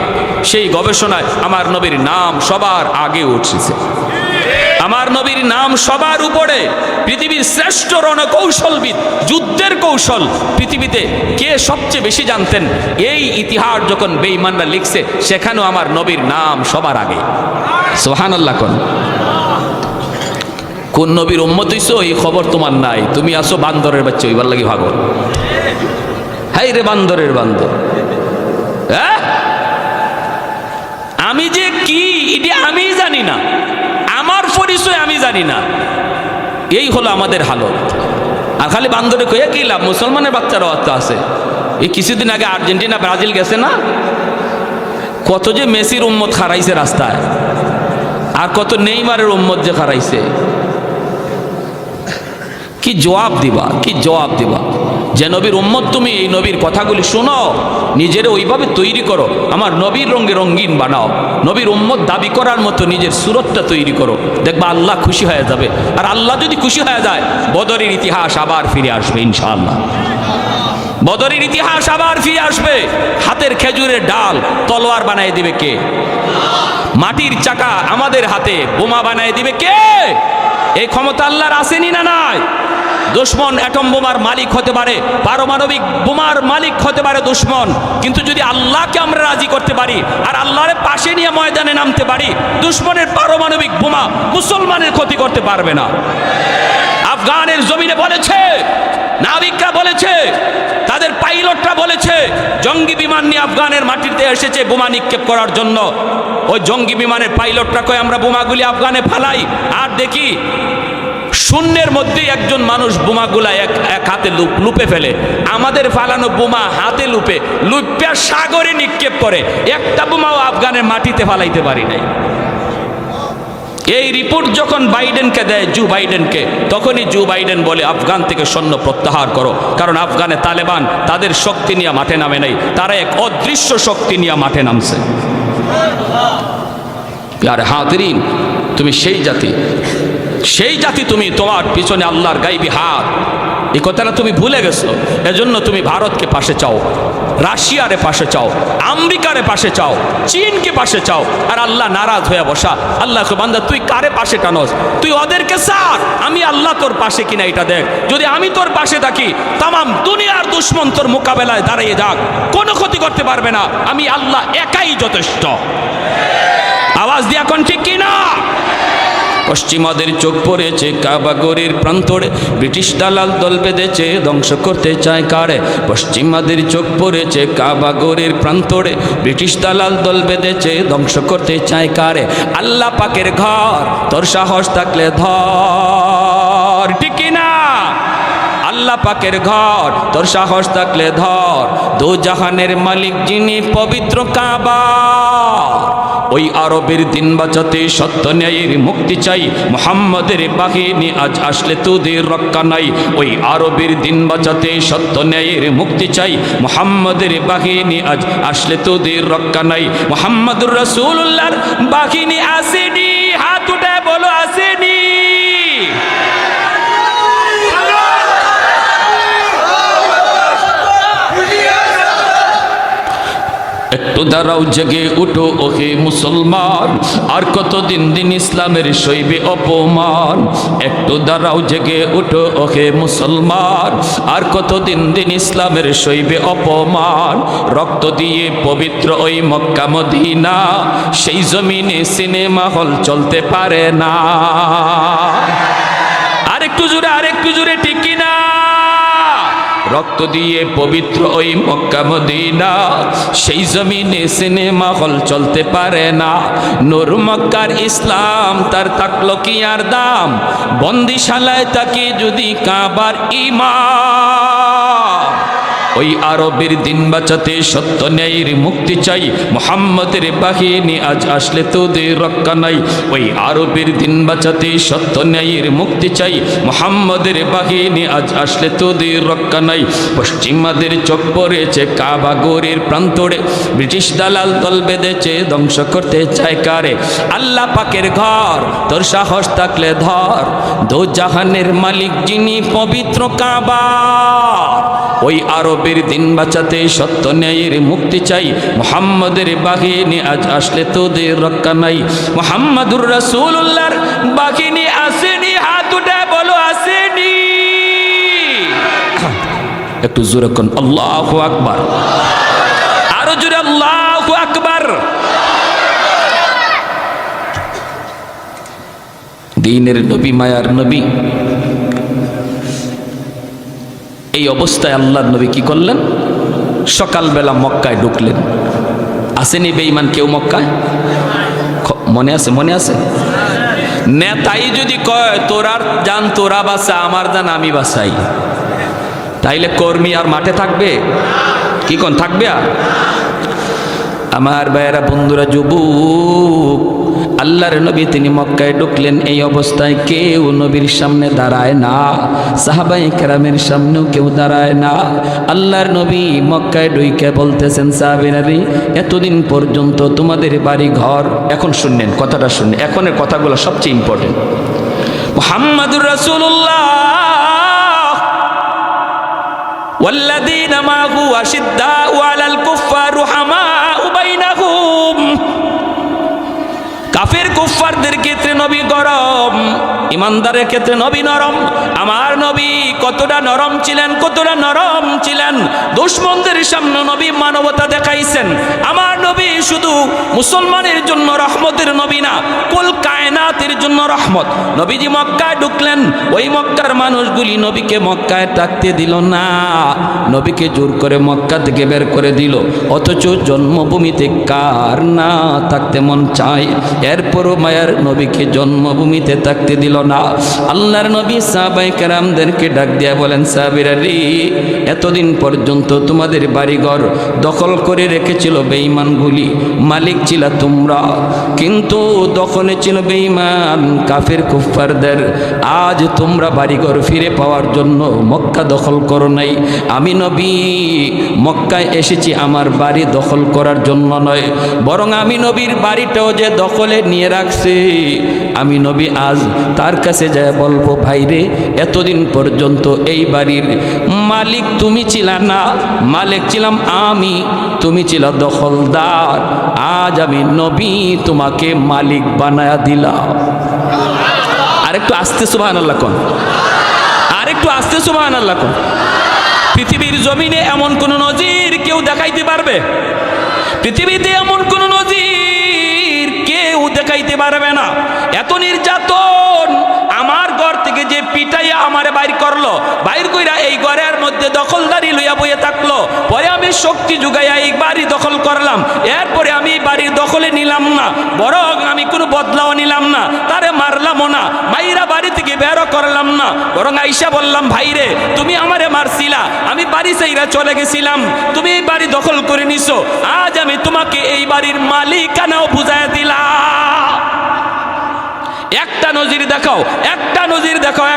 সেই গবেষণায় আমার নবীর নাম সবার আগে উঠেছে। আমার নবীর নাম সবার উপরে। পৃথিবীর শ্রেষ্ঠ রণকৌশলবিদ, যুদ্ধের কৌশল পৃথিবীতে কে সবচেয়ে বেশি জানতেন, এই ইতিহাস যখন বেঈমানরা লিখছে সেখানেও আমার নবীর নাম সবার আগে। সুবহানাল্লাহ। কোন নবীর উম্মত হইছো এই খবর তোমার নাই, তুমি আসো বান্দরের বাচ্চা হইবার লাগি ভাগো। হাই রে বান্দরের বান্দর, আমি যে কি এটা আমি জানি না, আমার পরিচয় আমি জানি না। এই হলো আমাদের হালত। আর খালি বান্দরে কয়ে কি লাভ? মুসলমানের বাচ্চারাও তো আছে। এই কিছুদিন আগে আর্জেন্টিনা ব্রাজিল গেছে না, কত যে মেসির উম্মত খারাইছে রাস্তায়, আর কত নেইমারের উম্মত যে খারাইছে। কি জবাব দিবা, কি জবাব দিবা? যে নবীর উম্মত তুমি, এই নবীর কথাগুলি শোনো, নিজের ওইভাবে তৈরি করো, আমার নবীর রঙে রঙিন বানাও, নবীর উম্মত দাবি করার মতো নিজের সুরতটা তৈরি করো, দেখবা আল্লাহ খুশি হয়ে যাবে। আর আল্লাহ যদি খুশি হয়ে যায়, বদরের ইতিহাস আবার ফিরে আসবে ইনশাআল্লাহ। বদরের ইতিহাস আবার ফিরে আসবে। হাতের খেজুরের ডাল তলোয়ার বানায় দিবে কে? মাটির চাকা আমাদের হাতে বোমা বানায় দিবে কে? এই ক্ষমতা আল্লাহর আসেনি না নাই? দুশ্মন অ্যাটম বোমার মালিক হতে পারে, পারমাণবিক বোমার মালিক হতে পারে দুশ্মন, কিন্তু যদি আল্লাহকে আমরা রাজি করতে পারি আর আল্লাহর পাশে নিয়ে ময়দানে নামতে পারি, দুশ্মনের পারমাণবিক বোমা মুসলমানের ক্ষতি করতে পারবে না। আফগানের জমিনে বলেছে, নাবিকরা বলেছে, তাদের পাইলটরা বলেছে, জঙ্গি বিমান নিয়ে আফগানের মাটিতে এসেছে বোমা নিক্ষেপ করার জন্য। ওই জঙ্গি বিমানের পাইলটরা কয় আমরা বোমাগুলি আফগানে ফালাই, আর দেখি শূন্যের মধ্যে একজন মানুষ বোমাগুলা এক হাতে লুপে ফেলে। আমাদের ফালানো বোমা হাতে লুপে সাগরে নিক্ষেপ করে, একটা বোমাও আফগানের মাটিতে ফালাইতে পারি নাই। এই রিপোর্ট যখন বাইডেনকে দেয়, জো বাইডেনকে, তখনই জো বাইডেন বলে আফগান থেকে সৈন্য প্রত্যাহার করো, কারণ আফগানে তালেবান তাদের শক্তি নিয়ে মাঠে নামে নাই, তারা এক অদৃশ্য শক্তি নিয়ে মাঠে নামছে। আরে হাজরিন, তুমি সেই জাতি, তুমি, তোমার পিছনে আল্লাহর গাইবি হাত, এই কথাটা তুমি ভুলে গেছো। এজন্য তুমি ভারতকে পাশে চাও, রাশিয়ারে পাশে চাও, আমেরিকারে পাশে চাও, চীনকে পাশে চাও, আর আল্লাহ নারাজ হয়ে বসা। আল্লাহকে বান্দা তুই কারে পাশে টানস? তুই ওদেরকে সার, আমি আল্লাহ তোর পাশে কিনা এটা দেখ। যদি আমি তোর পাশে থাকি, তামাম দুনিয়ার দুশ্মন তোর মোকাবেলায় দাঁড়িয়ে যাক, কোনো ক্ষতি করতে পারবে না। আমি আল্লাহ একাই যথেষ্ট। আওয়াজ দিয়া কোন ঠিক কিনা? পশ্চিমাদের চোখ পড়েছে কাবাগরের প্রান্তরে, ব্রিটিশ দালাল দল বেঁধেছে ধ্বংস করতে চায় কারে। পশ্চিমাদের চোখ পড়েছে কাবাগরের প্রান্তরে, ব্রিটিশ দালাল দল বেঁধেছে ধ্বংস করতে চায় কারে। আল্লাহ পাকের ঘর, তোর সাহস থাকলে ধর, ঠিক কিনা? আল্লাহ পাকের ঘর, তোর সাহস থাকলে ধর। দু জাহানের মালিক যিনি, পবিত্র কাবা, ওই আরবের দিন বাঁচাতে সত্য ন্যায়ের মুক্তি চাই। মুহাম্মাদের বাহিনী আজ আসলে তোদের রক্ষা নাই। ওই আরবের দিন বাঁচাতে সত্য ন্যায়ের মুক্তি চাই। মুহাম্মাদের বাহিনী আজ আসলে তোদের রক্ষা নাই। মুহাম্মাদুর রাসূলুল্লাহর বাহিনী আসেনি, হাত উঠে বলো আসেনি। একটু দাঁড়াও, জেগে উঠো ওহে মুসলমান, আর কতদিন দিন ইসলামের সইবে অপমান। একটু দাঁড়াও, জেগে উঠো ওহে মুসলমান, আর কতদিন দিন ইসলামের সইবে অপমান। রক্ত দিয়ে পবিত্র ওই মক্কা মদিনা, সেই জমিনে সিনেমা হল চলতে পারে না। আরেকটু জোরে ঠিক কিনা? রক্ত দিয়ে পবিত্র ওই মক্কা মদিনা, সেই জমিনে সিনেমা হল চলতে পারে না। নূর মক্কার ইসলাম, তার থাকলো কি আর দাম? বন্দিশালায় তাকে যদি কাবার ইমাম। ওই আরবের দিন বাঁচাতে সত্য ন্যায়ের মুক্তি চাই। মুহাম্মাদের বাহিনী আজ আসলে তোদের রক্ষা নাই। ওই আরবের দিন বাঁচাতে সত্য ন্যায়ের মুক্তি চাই। মুহাম্মাদের বাহিনী আজ আসলে তোদের রক্ষা নাই। পশ্চিমাদের চোখ পড়েছে কাবাগরের প্রান্তরে, ব্রিটিশ দালাল দল বেঁধেছে ধ্বংস করতে চায় কারে। আল্লাহ পাকের ঘর, তোর সাহস থাকলে ধর। দু জাহানের মালিক যিনি, পবিত্র কাবা, ওই আরবের দিন বাঁচাতে সত্য ন্যায়ের মুক্তি চাই। মুহাম্মাদের বাহিনী আজ আসলে তোদের রক্ষা নাই। মুহাম্মাদুর রাসূলুল্লাহর বাহিনী আসেনি, হাত উঠে বলো আসেনি। একটু জোরে কোন আল্লাহু আকবার, আরো জোরে আল্লাহু আকবার। দ্বীনের নবী, মায়ার নবী, এই অবস্থায় আল্লাহর নবী কি করলেন? সকালবেলা মক্কায় ঢুকলেন। আসেনি বেঈমান কেউ মক্কায়? মনে আছে? নেতাই যদি কয় তোরার জান তোরা বাঁচা, আমার জান আমি বাঁচাই, তাইলে কর্মী আর মাঠে থাকবে? কি কোন থাকবে? আর আমার ভাইয়েরা, বন্ধুরা, যুবক, আল্লাহর নবী তিনি মক্কায় ঢুকলেন। এই অবস্থায় কেউ নবীর সামনে দাঁড়ায় না, সাহাবায়ে কেরামের সামনেও কেউ দাঁড়ায় না। আল্লাহর নবী মক্কায় ঢুকে বলতেছেন, সাহাবীরা, এতদিন পর্যন্ত তোমাদের বাড়ি ঘর, এখন শুনলেন কথাটা, শুনলেন, এখনের কথাগুলো সবচেয়ে ইম্পর্টেন্ট। মুহাম্মাদুর রাসূলুল্লাহ ওয়াল্লাযীনা মাআহু আশিদ্দাউ আলাল কুফফার রুহামাউ বাইনাহুম। কাফের কুফফারদের ক্ষেত্রে নবী গরম, ইমানদারের ক্ষেত্রে নবী নরম। আমার নবী কতটা নরম ছিলেন, কতটা নরম ছিলেন। দুশমনদের সামনে নবী মানবতা দেখাইছেন। আমার নবী শুধু মুসলমানের জন্য রহমতের নবী না, কুল কায়নাতের জন্য রহমত। নবীজি মক্কায় ঢুকলেন, ওই মক্কার মানুষগুলি নবীকে মক্কায় থাকতে দিল না, নবীকে জোর করে মক্কা থেকে বের করে দিল। অথচ জন্মভূমিতে কার না থাকতে মন চায়? এরপরও মায়ার নবীকে জন্মভূমিতে থাকতে দিল না। আল্লাহর নবী সাহাবায়ে কেরামদেরকে ডাক দিয়া বলেন, সাহাবীরা রে, এতদিন পর্যন্ত তোমাদের বাড়িঘর দখল করে রেখেছিল বেঈমানগুলি, মালিক ছিল তোমরা, কিন্তু দখলে ছিল বেঈমান কাফের কুফফারদের। আজ তোমরা বাড়িঘর ফিরে পাওয়ার জন্য মক্কা দখল করো নাই। আমি নবী মক্কায় এসেছি আমার বাড়ি দখল করার জন্য নয়, বরং আমি নবীর বাড়িটাও যে দখলে নিয়ে রাখছে, আমি নবী আজ তার কাছে যায় বলবো, ভাইরে এতদিন পর্যন্ত এই বাড়ির মালিক তুমি ছিল না, মালিক ছিলাম আমি, তুমি ছিল দখলদার। আজ আমি নবী তোমাকে মালিক বানায়া দিলাম। আরেকটু আস্তে সুবহানাল্লাহ কোন, আরেকটু আস্তে সুবহানাল্লাহ কোন। পৃথিবীর জমিনে এমন কোন নজির কেউ দেখাইতে পারবে? পৃথিবীতে এমন কোন নজির কেউ দেখাইতে পারবে না। এত নির্যাতন, আমার ঘর থেকে যে পিটাইয়া আমারে বাইর করলো, বাইর কইরা এই ঘরের মধ্যে দখলদারি লইয়া বইয়া থাকলো, পরে আমি শক্তি জুগাইয়া এই বাড়ি দখল করলাম। এরপরে আমি এই বাড়ির দখলে নিলাম না, বরং আমি কোনো বদলাও নিলাম না, তারে মারলামও না, মাইরা বাড়ি থেকে বেরো করলাম না, বরং আইসা বললাম, ভাইরে তুমি আমারে মারছিলা, আমি বাড়ি চাইরা চলে গেছিলাম, তুমি এই বাড়ি দখল করে নিছো, আজ আমি তোমাকে এই বাড়ির মালিকানাও বুঝাইয়া দিলাম। একটা নজির দেখাও, একটা নজির দেখাও,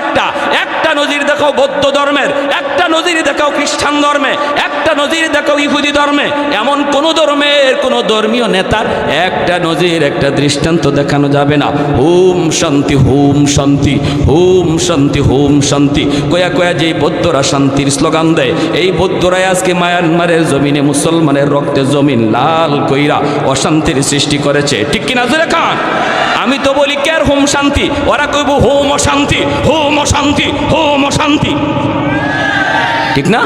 একটা নজির দেখাও বৌদ্ধ ধর্মের, একটা নজির দেখাও খ্রিস্টান ধর্মে, একটা নজির দেখাও ইহুদি ধর্মে। এমন কোন ধর্মের কোন ধর্মীয় নেতার একটা নজির, একটা দৃষ্টান্ত দেখানো যাবে না। হোম শান্তি, হোম শান্তি, হোম শান্তি, হোম শান্তি কয়া কয়া যে বৌদ্ধরা শান্তির স্লোগান দেয়, এই বৌদ্ধরাই আজকে মায়ানমারের জমিনে মুসলমানের রক্তে জমিন লাল কইরা অশান্তির সৃষ্টি করেছে। ঠিক কিনা জোরে খান? আমি তো বলি কের হোম শান্তি, ওরা কইব হোম অশান্তি, হোম অশান্তি, হোম অশান্তি। ঠিক না?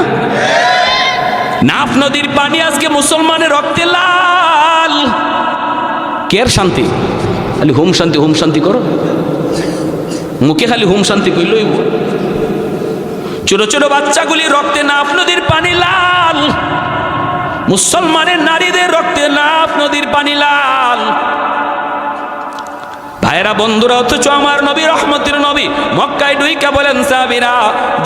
নাফ নদীর পানি আজকে মুসলমানের রক্তে লাল, কের শান্তি? খালি হোম শান্তি, হোম শান্তি করো, মুখে খালি হোম শান্তি কইলই। ছোট ছোট বাচ্চাগুলি রক্তে নাফ নদীর পানি লাল, মুসলমানের নারীদের রক্তে নাফ নদীর পানি লাল। ভাইরা বন্ধুরা, অথচ আমার নবী রহমতের নবী মক্কায় ঢুইকা বলেন, সাহাবীরা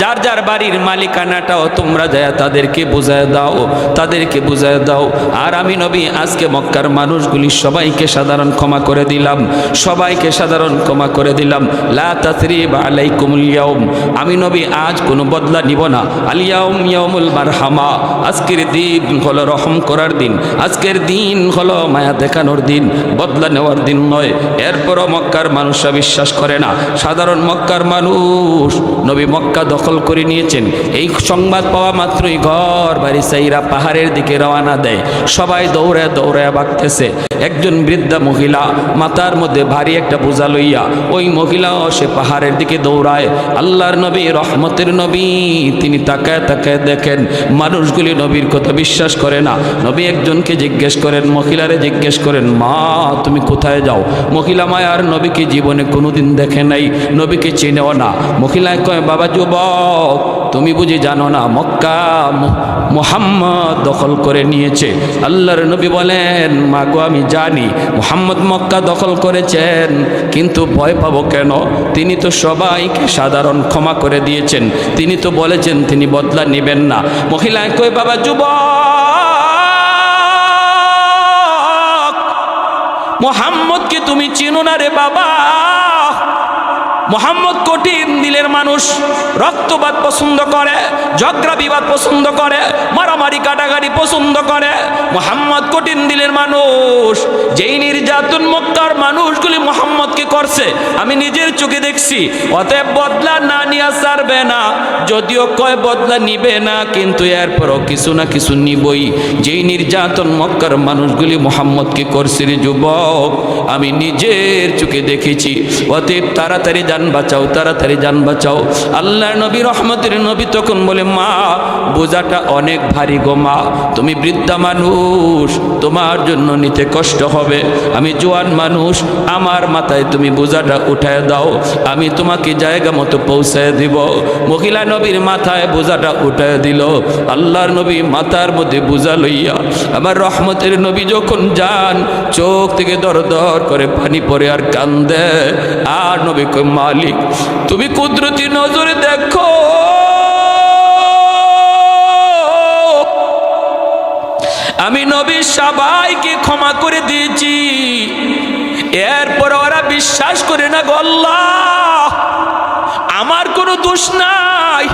যার যার বাড়ির মালিকানাটাও তোমরা যায় তাদেরকে বুঝায় দাও, তাদেরকে বুঝায় দাও। আর আমি নবী আজকে মক্কার মানুষগুলি সবাইকে সাধারণ ক্ষমা করে দিলাম, সবাইকে সাধারণ ক্ষমা করে দিলাম। লা তাসরিবা আলাইকুমুল ইয়াউম, আমি নবী আজ কোনো বদলা নিব না। আল ইয়াউম ইয়াউমুল মারহামা, আজকের দিন হলো রহম করার দিন, আজকের দিন হলো মায়া দেখানোর দিন, বদলা নেওয়ার দিন নয়। এরপরও মক্কার মানুষরা বিশ্বাস করে না। সাধারণ মক্কার মানুষ, নবী মক্কা দখল করে নিয়েছেন, এই সংবাদ পাওয়া মাত্রই ঘর বাড়ি চাইরা পাহাড়ের দিকে রওনা দেয়। সবাই দৌড়ায় দৌড়ায় ভাগতেছে। একজন বৃদ্ধা মহিলা মাথার মধ্যে ভারী একটা বোঝা লইয়া, ওই মহিলাও সে পাহাড়ের দিকে দৌড়ায়। আল্লাহর নবী রহমতের নবী তিনি তাকায় তাকায় দেখেন মানুষগুলি নবীর কথা বিশ্বাস করে না। নবী একজনকে জিজ্ঞেস করেন, মহিলারে জিজ্ঞেস করেন, মা তুমি কোথায় যাও? মহিলা মায়ার নবীকে জীবনে কোনোদিন দেখে নাই, নবীকে চেনেও না। মহিলায় কয়, বাবা যুবক তুমি বুঝি জানো না মক্কা মুহাম্মদ দখল করে নিয়েছে? আল্লাহর নবী বলেন, মা গো আমি জানি মুহাম্মদ মক্কা দখল করেছেন, কিন্তু ভয় পাবো কেন? তিনি তো সবাইকে সাধারণ ক্ষমা করে দিয়েছেন, তিনি তো বলেছেন তিনি বদলা নেবেন না। মহিলায় কয়, বাবা যুবক মুহাম্মদকে তুমি চিনো না রে বাবা। মুহাম্মদ কঠিন দিলের মানুষ, রক্তপাত পছন্দ করে, ঝগড়া বিবাদ পছন্দ করে, মারামারি কাটাকাটি পছন্দ করে। মুহাম্মদ কঠিন দিলের মানুষ, যেই নির্যাতন মক্কার মানুষগুলি মুহাম্মদকে করছে আমি নিজের চোখে দেখছি। অতএব বদলা না নিয়ে ছাড়বে না, যদিও কয় বদলা নিবে না, কিন্তু এরপরও কিছু না কিছু নিবই। যেই নির্যাতন মক্কার মানুষগুলি মুহাম্মদকে করছে রে যুবক, আমি নিজের চোখে দেখেছি। অতএব তাড়াতাড়ি যান বাঁচাও, তাড়াতাড়ি যান বাঁচাও। আল্লাহর নবী রহমতের নবী তখন বলে, মা বোঝাটা অনেক ভারী গো মা, তুমি বৃদ্ধা মানুষ, তোমার জন্য নিতে কষ্ট হবে। আমি জোয়ান মানুষ, আমার মাথায় তুমি বোঝাটা উঠায় দাও, আমি তোমাকে জায়গা মতো পৌঁছায় দিব। মহিলা নবীর মাথায় বোঝাটা উঠায় দিল। আল্লাহর নবী মাথার মধ্যে বোঝা লইয়া আমার রহমতের নবী যখন যান, চোখ থেকে দর দর করে পানি পড়ে আর কান্দে। আর নবী কই, মালিক তুমি কুদরতি নজরে দেখো, আমি নবী সবাইকে ক্ষমা করে দিয়েছি, এরপর ওরা বিশ্বাস করে না গো আল্লাহ, আমার কোনো দোষ নাই,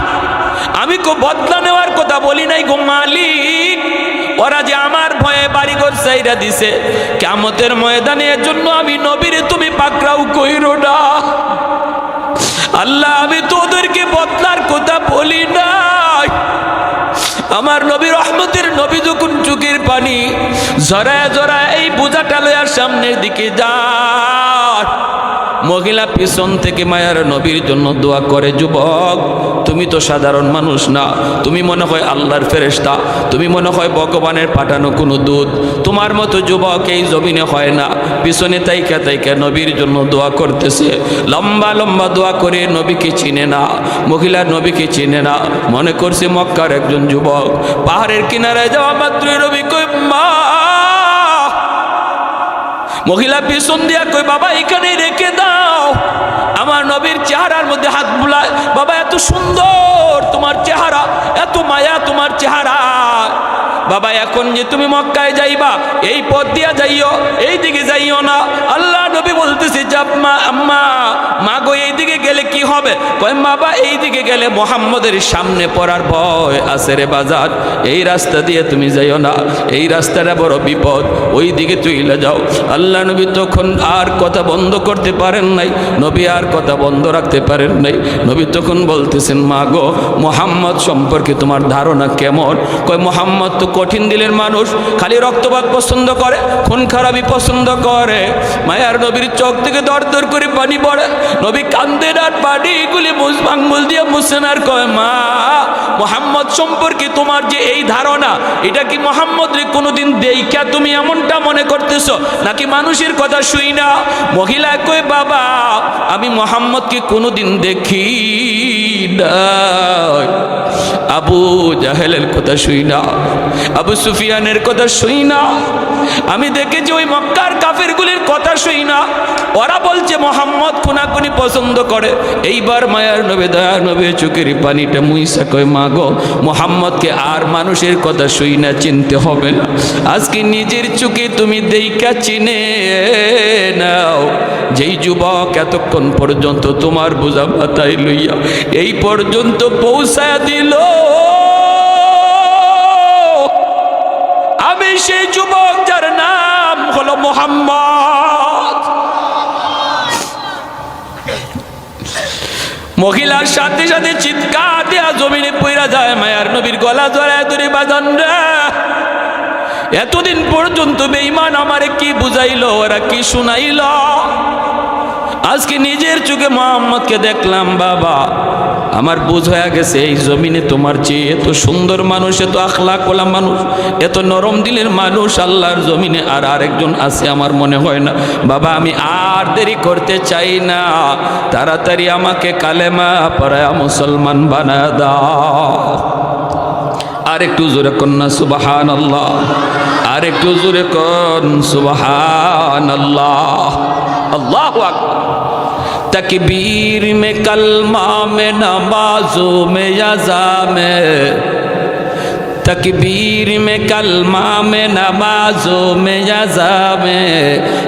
আমি কো বদলা নেওয়ার কথা বলি নাই গো মালিক। ওরা যে আমার ভয়ে বাড়িঘর চাইরা দিছে, কিয়ামতের ময়দানে এর জন্য আমি নবীরে তুমি পাকড়াও কইরো না আল্লাহ, আমি তোদেরকে বদলার কথা বলি নাই। আমার নবী রহমতের নবী যখন চোখের পানি জড়ায় জড়ায় এই বোঝাটা লইয়ার সামনের দিকে যান, মহিলা পিছন থেকে মায়ার নবীর জন্য দোয়া করে। যুবক তুমি তো সাধারণ মানুষ না, তুমি মনে হয় আল্লাহর ফেরেশতা, তুমি মনে হয় ভগবানের পাঠানো কোনো দূত, তোমার মতো যুবক এই জমিনে হয় না। পিছনে তাইকা তাইকা নবীর জন্য দোয়া করতেছে, লম্বা লম্বা দোয়া করে। নবীকে চিনে না, মহিলা নবীকে চিনে না, মনে করছে মক্কার একজন যুবক। পাহাড়ের কিনারায় যাওয়া মাত্রই নবী কই, মা। মহিলা পিছন দিয়া কই, বাবা এখানে রেখে দাও। আমার নবীর চেহারার মধ্যে হাত বুলায়, বাবা এত সুন্দর তোমার চেহারা, এত মায়া তোমার চেহারা, বাবা এখন যে তুমি মক্কায় যাইবা এই পথ দিয়া যাইও, এই দিকে যাইও না। আল্লাহ নবী বলতেছে, যাব মা, আম্মা মা গো এই দিকে গেলে কি হবে? কয় বাবা এই দিকে গেলে মুহাম্মদের সামনে পড়ার ভয় আছে রে বাজার, এই রাস্তা দিয়ে তুমি যাইও না, এই রাস্তাটা বড় বিপদ, ওই দিকে তুইলে যাও। আল্লাহ নবী তখন আর কথা বন্ধ করতে পারেন নাই, নবী আর কথা বন্ধ রাখতে পারেন নাই। নবী তখন বলতেছেন, মা গো মুহাম্মদ সম্পর্কে তোমার ধারণা কেমন? কয় মুহাম্মদ তো কঠিন দিলের মানুষ, খালি রক্তপাত পছন্দ করে, খুন খারাপি পছন্দ করে। মায়ার নবীর চোখ থেকে দর দর করে পানি পড়ে, নবী কান্দেন আর পানিগুলি আঙ্গুল দিয়ে মুছেন আর কয়, মা মুহাম্মদ সম্পর্কে তোমার যে এই ধারণা, এটা কি মুহাম্মদ রে কোনোদিন দেইখা তুমি এমনটা মনে করতেছ, নাকি মানুষের কথা শুই না? মহিলা কয়, বাবা আমি মুহাম্মদকে কোনোদিন দেখি নাই, আবু জাহেলের কথা শুই না, আবু সুফিয়ানের কথা শুই না, আমি দেখেছি ওই মক্কার কাফেরগুলির কথা শুই না, ওরা বলছে মুহাম্মদ খুনাখুনি পছন্দ করে। এইবার মায়ার নবী দয়ার নবী চোখের পানিটা মুইসা কয়, মা গো মুহাম্মদকে আর মানুষের কথা শুই না, চিনতে হবে না, আজকে নিজের চোখে তুমি দেইখা চিনে নাও। যেই যুবক এতক্ষণ পর্যন্ত তোমার বোঝা মাথায় লইয়া এই পর্যন্ত পৌঁছায় দিল, আমি সেই যুবক যার নাম হলো মুহাম্মদ। মহিলার সাথে সাথে চিৎকার দেয়া জমিনে পইরা যায়, মায়ার নবীর গলা জড়ায় ধরে, বাজান রে এতদিন পর্যন্ত বেঈমান আমারে কি বুঝাইলো, ওরা কি শুনাইল, আজকে নিজের চোখে মুহাম্মদকে দেখলাম। বাবা আমার বুঝ হয়ে গেছে এই জমিনে তোমার চেয়ে এত সুন্দর মানুষ, এত আখলাকওয়ালা মানুষ, এত নরম দিলের মানুষ আল্লাহর জমিনে আর আরেকজন আছে আমার মনে হয় না। বাবা আমি আর দেরি করতে চাই না, তাড়াতাড়ি আমাকে কালেমা পড়ায়া মুসলমান বানায় দাও। আর একটু জোরে কন্যা সুবহানাল্লাহ, আর একটু জোরে কন সুবহানাল্লাহ। अल्लाहु अकबर। तकबीर में, कलमा में, नमाजों में, यज़ा में, तकबीर में, कलमा में, नमाजों में, यज़ा में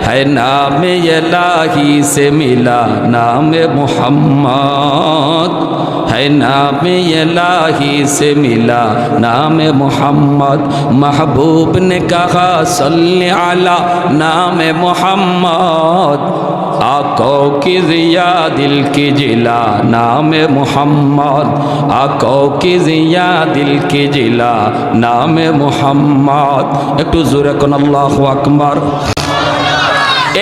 है नाम इलाही से मिला नाम मोहम्मद, है है नाम इलाही से मिला नाम मोहम्मद महबूब ने कहा सल्ले अला नाम मोहम्मद आँखों की जिया दिल की जिला नाम मोहम्मद आँखों की जिया दिल की जिला नाम मोहम्मद একটু জোরে কোন আল্লাহু আকবার।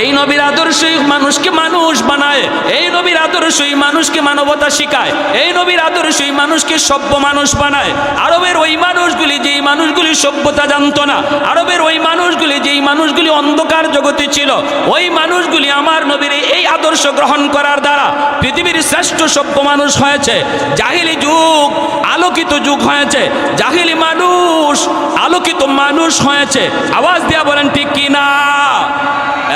এই নবীর আদর্শই মানুষকে মানুষ বানায়, এই নবীর আদর্শই মানুষকে মানবতা শিখায়, এই নবীর আদর্শই মানুষকে সভ্য মানুষ বানায়। আরবের ওই মানুষগুলি যেই মানুষগুলি সভ্যতা জানতো না, আরবের ওই মানুষগুলি যেই মানুষগুলি অন্ধকার জগতে ছিল, ওই মানুষগুলি আমার নবীর এই আদর্শ গ্রহণ করার দ্বারা পৃথিবীর শ্রেষ্ঠ সভ্য মানুষ হয়েছে। জাহিলি যুগ আলোকিত যুগ হয়েছে, জাহিলি মানুষ আলোকিত মানুষ হয়েছে। আওয়াজ দিয়া বলেন ঠিক কি না?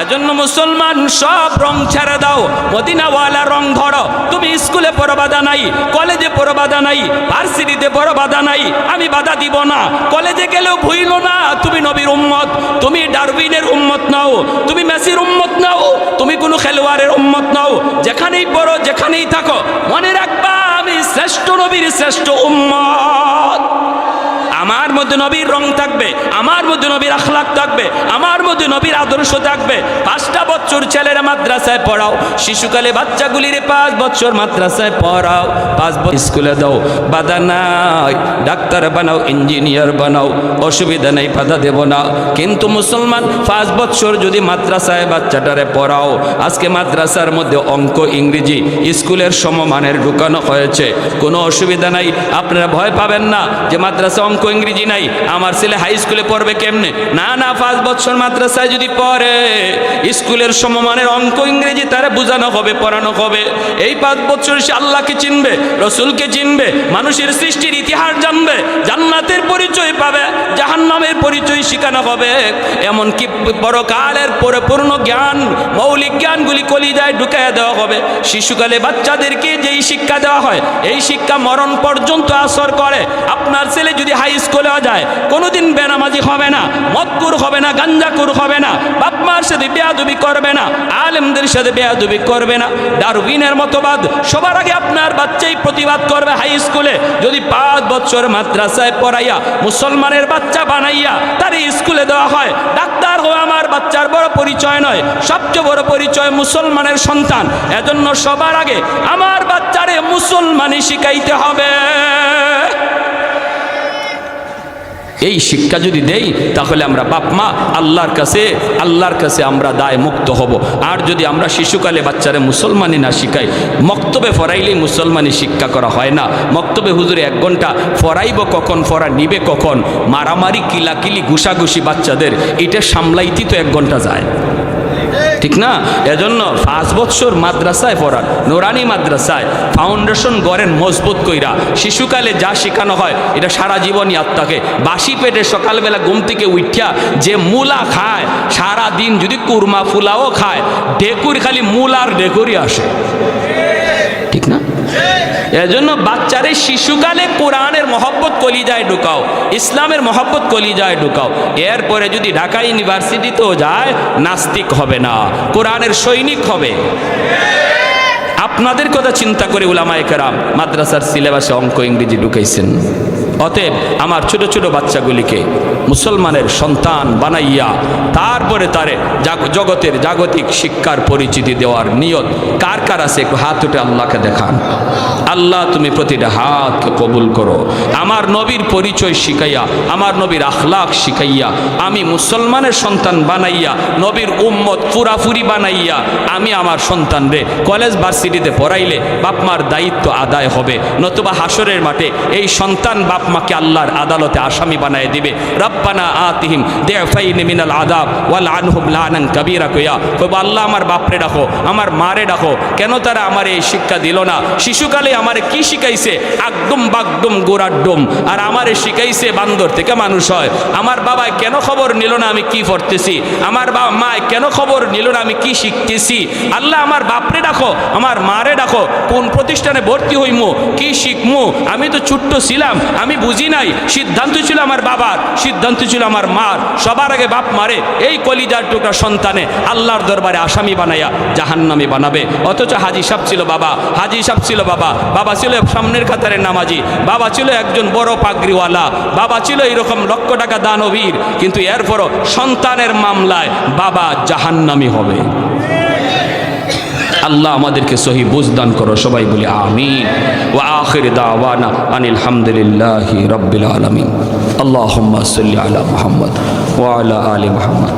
এজন্য মুসলমান সব রং ছেড়ে দাও, মদিনাওয়ালা রং ধরো। তুমি স্কুলে পড়ো বাধা নাই, কলেজে পড়ো বাধা নাই, ভার্সিটিতে পড়ো বাধা নাই, আমি বাধা দিব না। কলেজে গেলেও ভুইল না তুমি নবীর উম্মত, তুমি ডারউইনের উম্মত নাও, তুমি মেসির উম্মত নাও, তুমি কোনো খেলোয়াড়ের উম্মত নাও। যেখানেই পড়ো যেখানেই থাকো মনে রাখবা আমি শ্রেষ্ঠ নবীর শ্রেষ্ঠ উম্মত। আমার মধ্যে নবীর রং থাকবে, আমার মধ্যে নবীর আখলাক থাকবে, আমার মধ্যে নবীর আদর্শ থাকবে। 5টা বছর ছেলেরা মাদ্রাসায় পড়াও, শিশুকালে বাচ্চাগুলির 5 বছর মাদ্রাসায় পড়াও, 5 বছর স্কুলে দাও, বাধা নাই। ডাক্তার বানাও, ইঞ্জিনিয়ার বানাও, অসুবিধা নেই, বাধা দেব না। কিন্তু মুসলমান 5 বছর যদি মাদ্রাসায় বাচ্চাটারে পড়াও, আজকে মাদ্রাসার মধ্যে অঙ্ক ইংরেজি স্কুলের সমমানের ঢুকানো হয়েছে, কোনো অসুবিধা নাই। আপনারা ভয় পাবেন না যে মাদ্রাসা অঙ্ক ইংরেজি নাই, আমার ছেলে হাই স্কুলে পড়বে কেমনে? না না, 5 বছর মাদ্রাসায় যদি পড়ে স্কুলের সমমানের অঙ্ক ইংরেজি তারা বোঝানো হবে, পড়ানো হবে। এই 5 বছর সে আল্লাহকে চিনবে, রসুলকে চিনবে, মানুষের সৃষ্টির ইতিহাস জানবে, জান্নাতের পরিচয় পাবে, জাহান্নামের পরিচয় শেখানো হবে। এমনকি পরকালের পরিপূর্ণ জ্ঞান, মৌলিক জ্ঞানগুলি কলিজায় ঢুকাইয়া দেওয়া হবে। শিশুকালে বাচ্চাদেরকে যেই শিক্ষা দেওয়া হয় এই শিক্ষা মরণ পর্যন্ত আসর করে। আপনার ছেলে যদি হাই স্কুলেও যায় কোনোদিন বেনামাজি হবে না, মদকুর হবে না, গাঞ্জাকুর হবে না, বাপ মার সাথে বেয়াদবি করবে না, আলেমদের সাথে বেয়াদবি করবে না। ডারউইনের মতবাদ সবার আগে আপনার বাচ্চাই প্রতিবাদ করবে। হাই স্কুলে যদি 5 বছর মাদ্রাসায় পড়াইয়া মুসলমানের বাচ্চা বানাইয়া তার স্কুলে দেওয়া হয়, ডাক্তার হওয়া আমার বাচ্চার বড় পরিচয় নয়, সবচেয়ে বড় পরিচয় মুসলমানের সন্তান। এজন্য সবার আগে আমার বাচ্চারে মুসলমানি শিখাইতে হবে। এই শিক্ষা যদি দেই তাহলে আমরা বাপ মা আল্লাহর কাছে আমরা দায় মুক্ত হব। আর যদি আমরা শিশুকালে বাচ্চারা মুসলমানি না শিখাই, মক্তবে ফরাইলেই মুসলমানি শিক্ষা করা হয় না। মক্তবে হুজুরে 1 ঘন্টা ফরাইব কখন, ফরা নিবে কখন, মারামারি কিলাকিলি ঘুষাঘুষি বাচ্চাদের এটা সামলাইতে তো 1 ঘন্টা যায়, ঠিক না? এজন্য 5 বছর মাদ্রাসায় পড়ান, নুরানি মাদ্রাসায় ফাউন্ডেশন গড়েন মজবুত কইরা। শিশুকালে যা শেখানো হয় এটা সারা জীবন ইয়াদ থাকে। বাসি পেটে সকালবেলা ঘুম থেকে উঠিয়া যে মূলা খায়, সারা দিন যদি কুরমা ফুলাও খায়, ডেকুর খালি মূলার ডেকুরই আসে, ঠিক না? এজন্য বাচ্চারে শিশুকালে কোরআনের মহব্বত কলিজায় ঢুকাও, ইসলামের মহব্বত কলিজায় ঢুকাও। এরপরে যদি ঢাকা ইউনিভার্সিটিতেও যায় নাস্তিক হবে না, কোরআনের সৈনিক হবে। আপনাদের কথা চিন্তা করে উলামায়ে কেরাম মাদ্রাসার সিলেবাসে অঙ্ক ইংরেজি ঢুকাইছেন। অতএব আমার ছোট ছোট বাচ্চাগুলিকে মুসলমানের সন্তান বানাইয়া তারপরে তারে জগতের জাগতিক শিক্ষার পরিচিতি দেওয়ার নিয়ত কার কার আছে একটু হাত উঠে আল্লাহকে দেখান। আল্লাহ তুমি প্রতিটা হাতকে কবুল করো। আমার নবীর পরিচয় শিখাইয়া, আমার নবীর আখলাক শিখাইয়া, আমি মুসলমানের সন্তান বানাইয়া, নবীর উম্মত পুরাপুরি বানাইয়া আমি আমার সন্তান রে কলেজ ভার্সিটিতে পড়াইলে বাপমার দায়িত্ব আদায় হবে। নতুবা হাসরের মাঠে এই সন্তান বাপ মাকে আল্লাহর আদালতে আসামি বানায় দিবে। রব্বানা আতিহিম দিফাইন মিনাল আযাব ওয়াল আনহুম লানান কাবীরা কইয়া কইব আল্লাহ আমার বাপরে ডাকো, আমার মারে ডাকো, কেন তারা আমার এই শিক্ষা দিল না? শিশুকালে আমারে কি শিখাইছে? আকদম বাগদম গোড়াড্ডম। আর আমারে শিখাইছে বান্দর থেকে মানুষ হয়। আমার বাবায় কেন খবর নিল না আমি কি পড়তেছি? আমার মা কেন খবর নিল না আমি কি শিখতেছি? আল্লাহ আমার বাপরে ডাকো, আমার মারে ডাকো, কোন প্রতিষ্ঠানে ভর্তি হইমু, কি শিখমু, আমি তো ছোট্ট ছিলাম, আমি বুঝি নাই, সিদ্ধান্ত ছিল আমার বাবার, সিদ্ধান্ত ছিল আমার মার, সবার আগে বাপ মারে এই কলিজার টুকরা সন্তানে আল্লাহর দরবারে আসামি বানাইয়া জাহান্নামী বানাবে। অথচ হাজি সাহেব ছিল বাবা, হাজি সাহেব ছিল বাবা, বাবা ছিল সামনের কাতারে নামাজি, বাবা ছিল একজন বড় পাগড়িওয়ালা, বাবা ছিল এরকম লক্ষ টাকা দানবীর, কিন্তু এরপরও সন্তানের মামলায় বাবা জাহান্নামী হবে। আল্লাহ আমাদেরকে সহি বুঝদান করো, সবাই বলি আমিন। ওয়া আখির দাওয়ানা আনিল হামদুলিল্লাহি রাব্বিল আলামিন। আল্লাহুম্মা সাল্লি আলা মুহাম্মদ ওয়া আলা আলি মুহাম্মদ।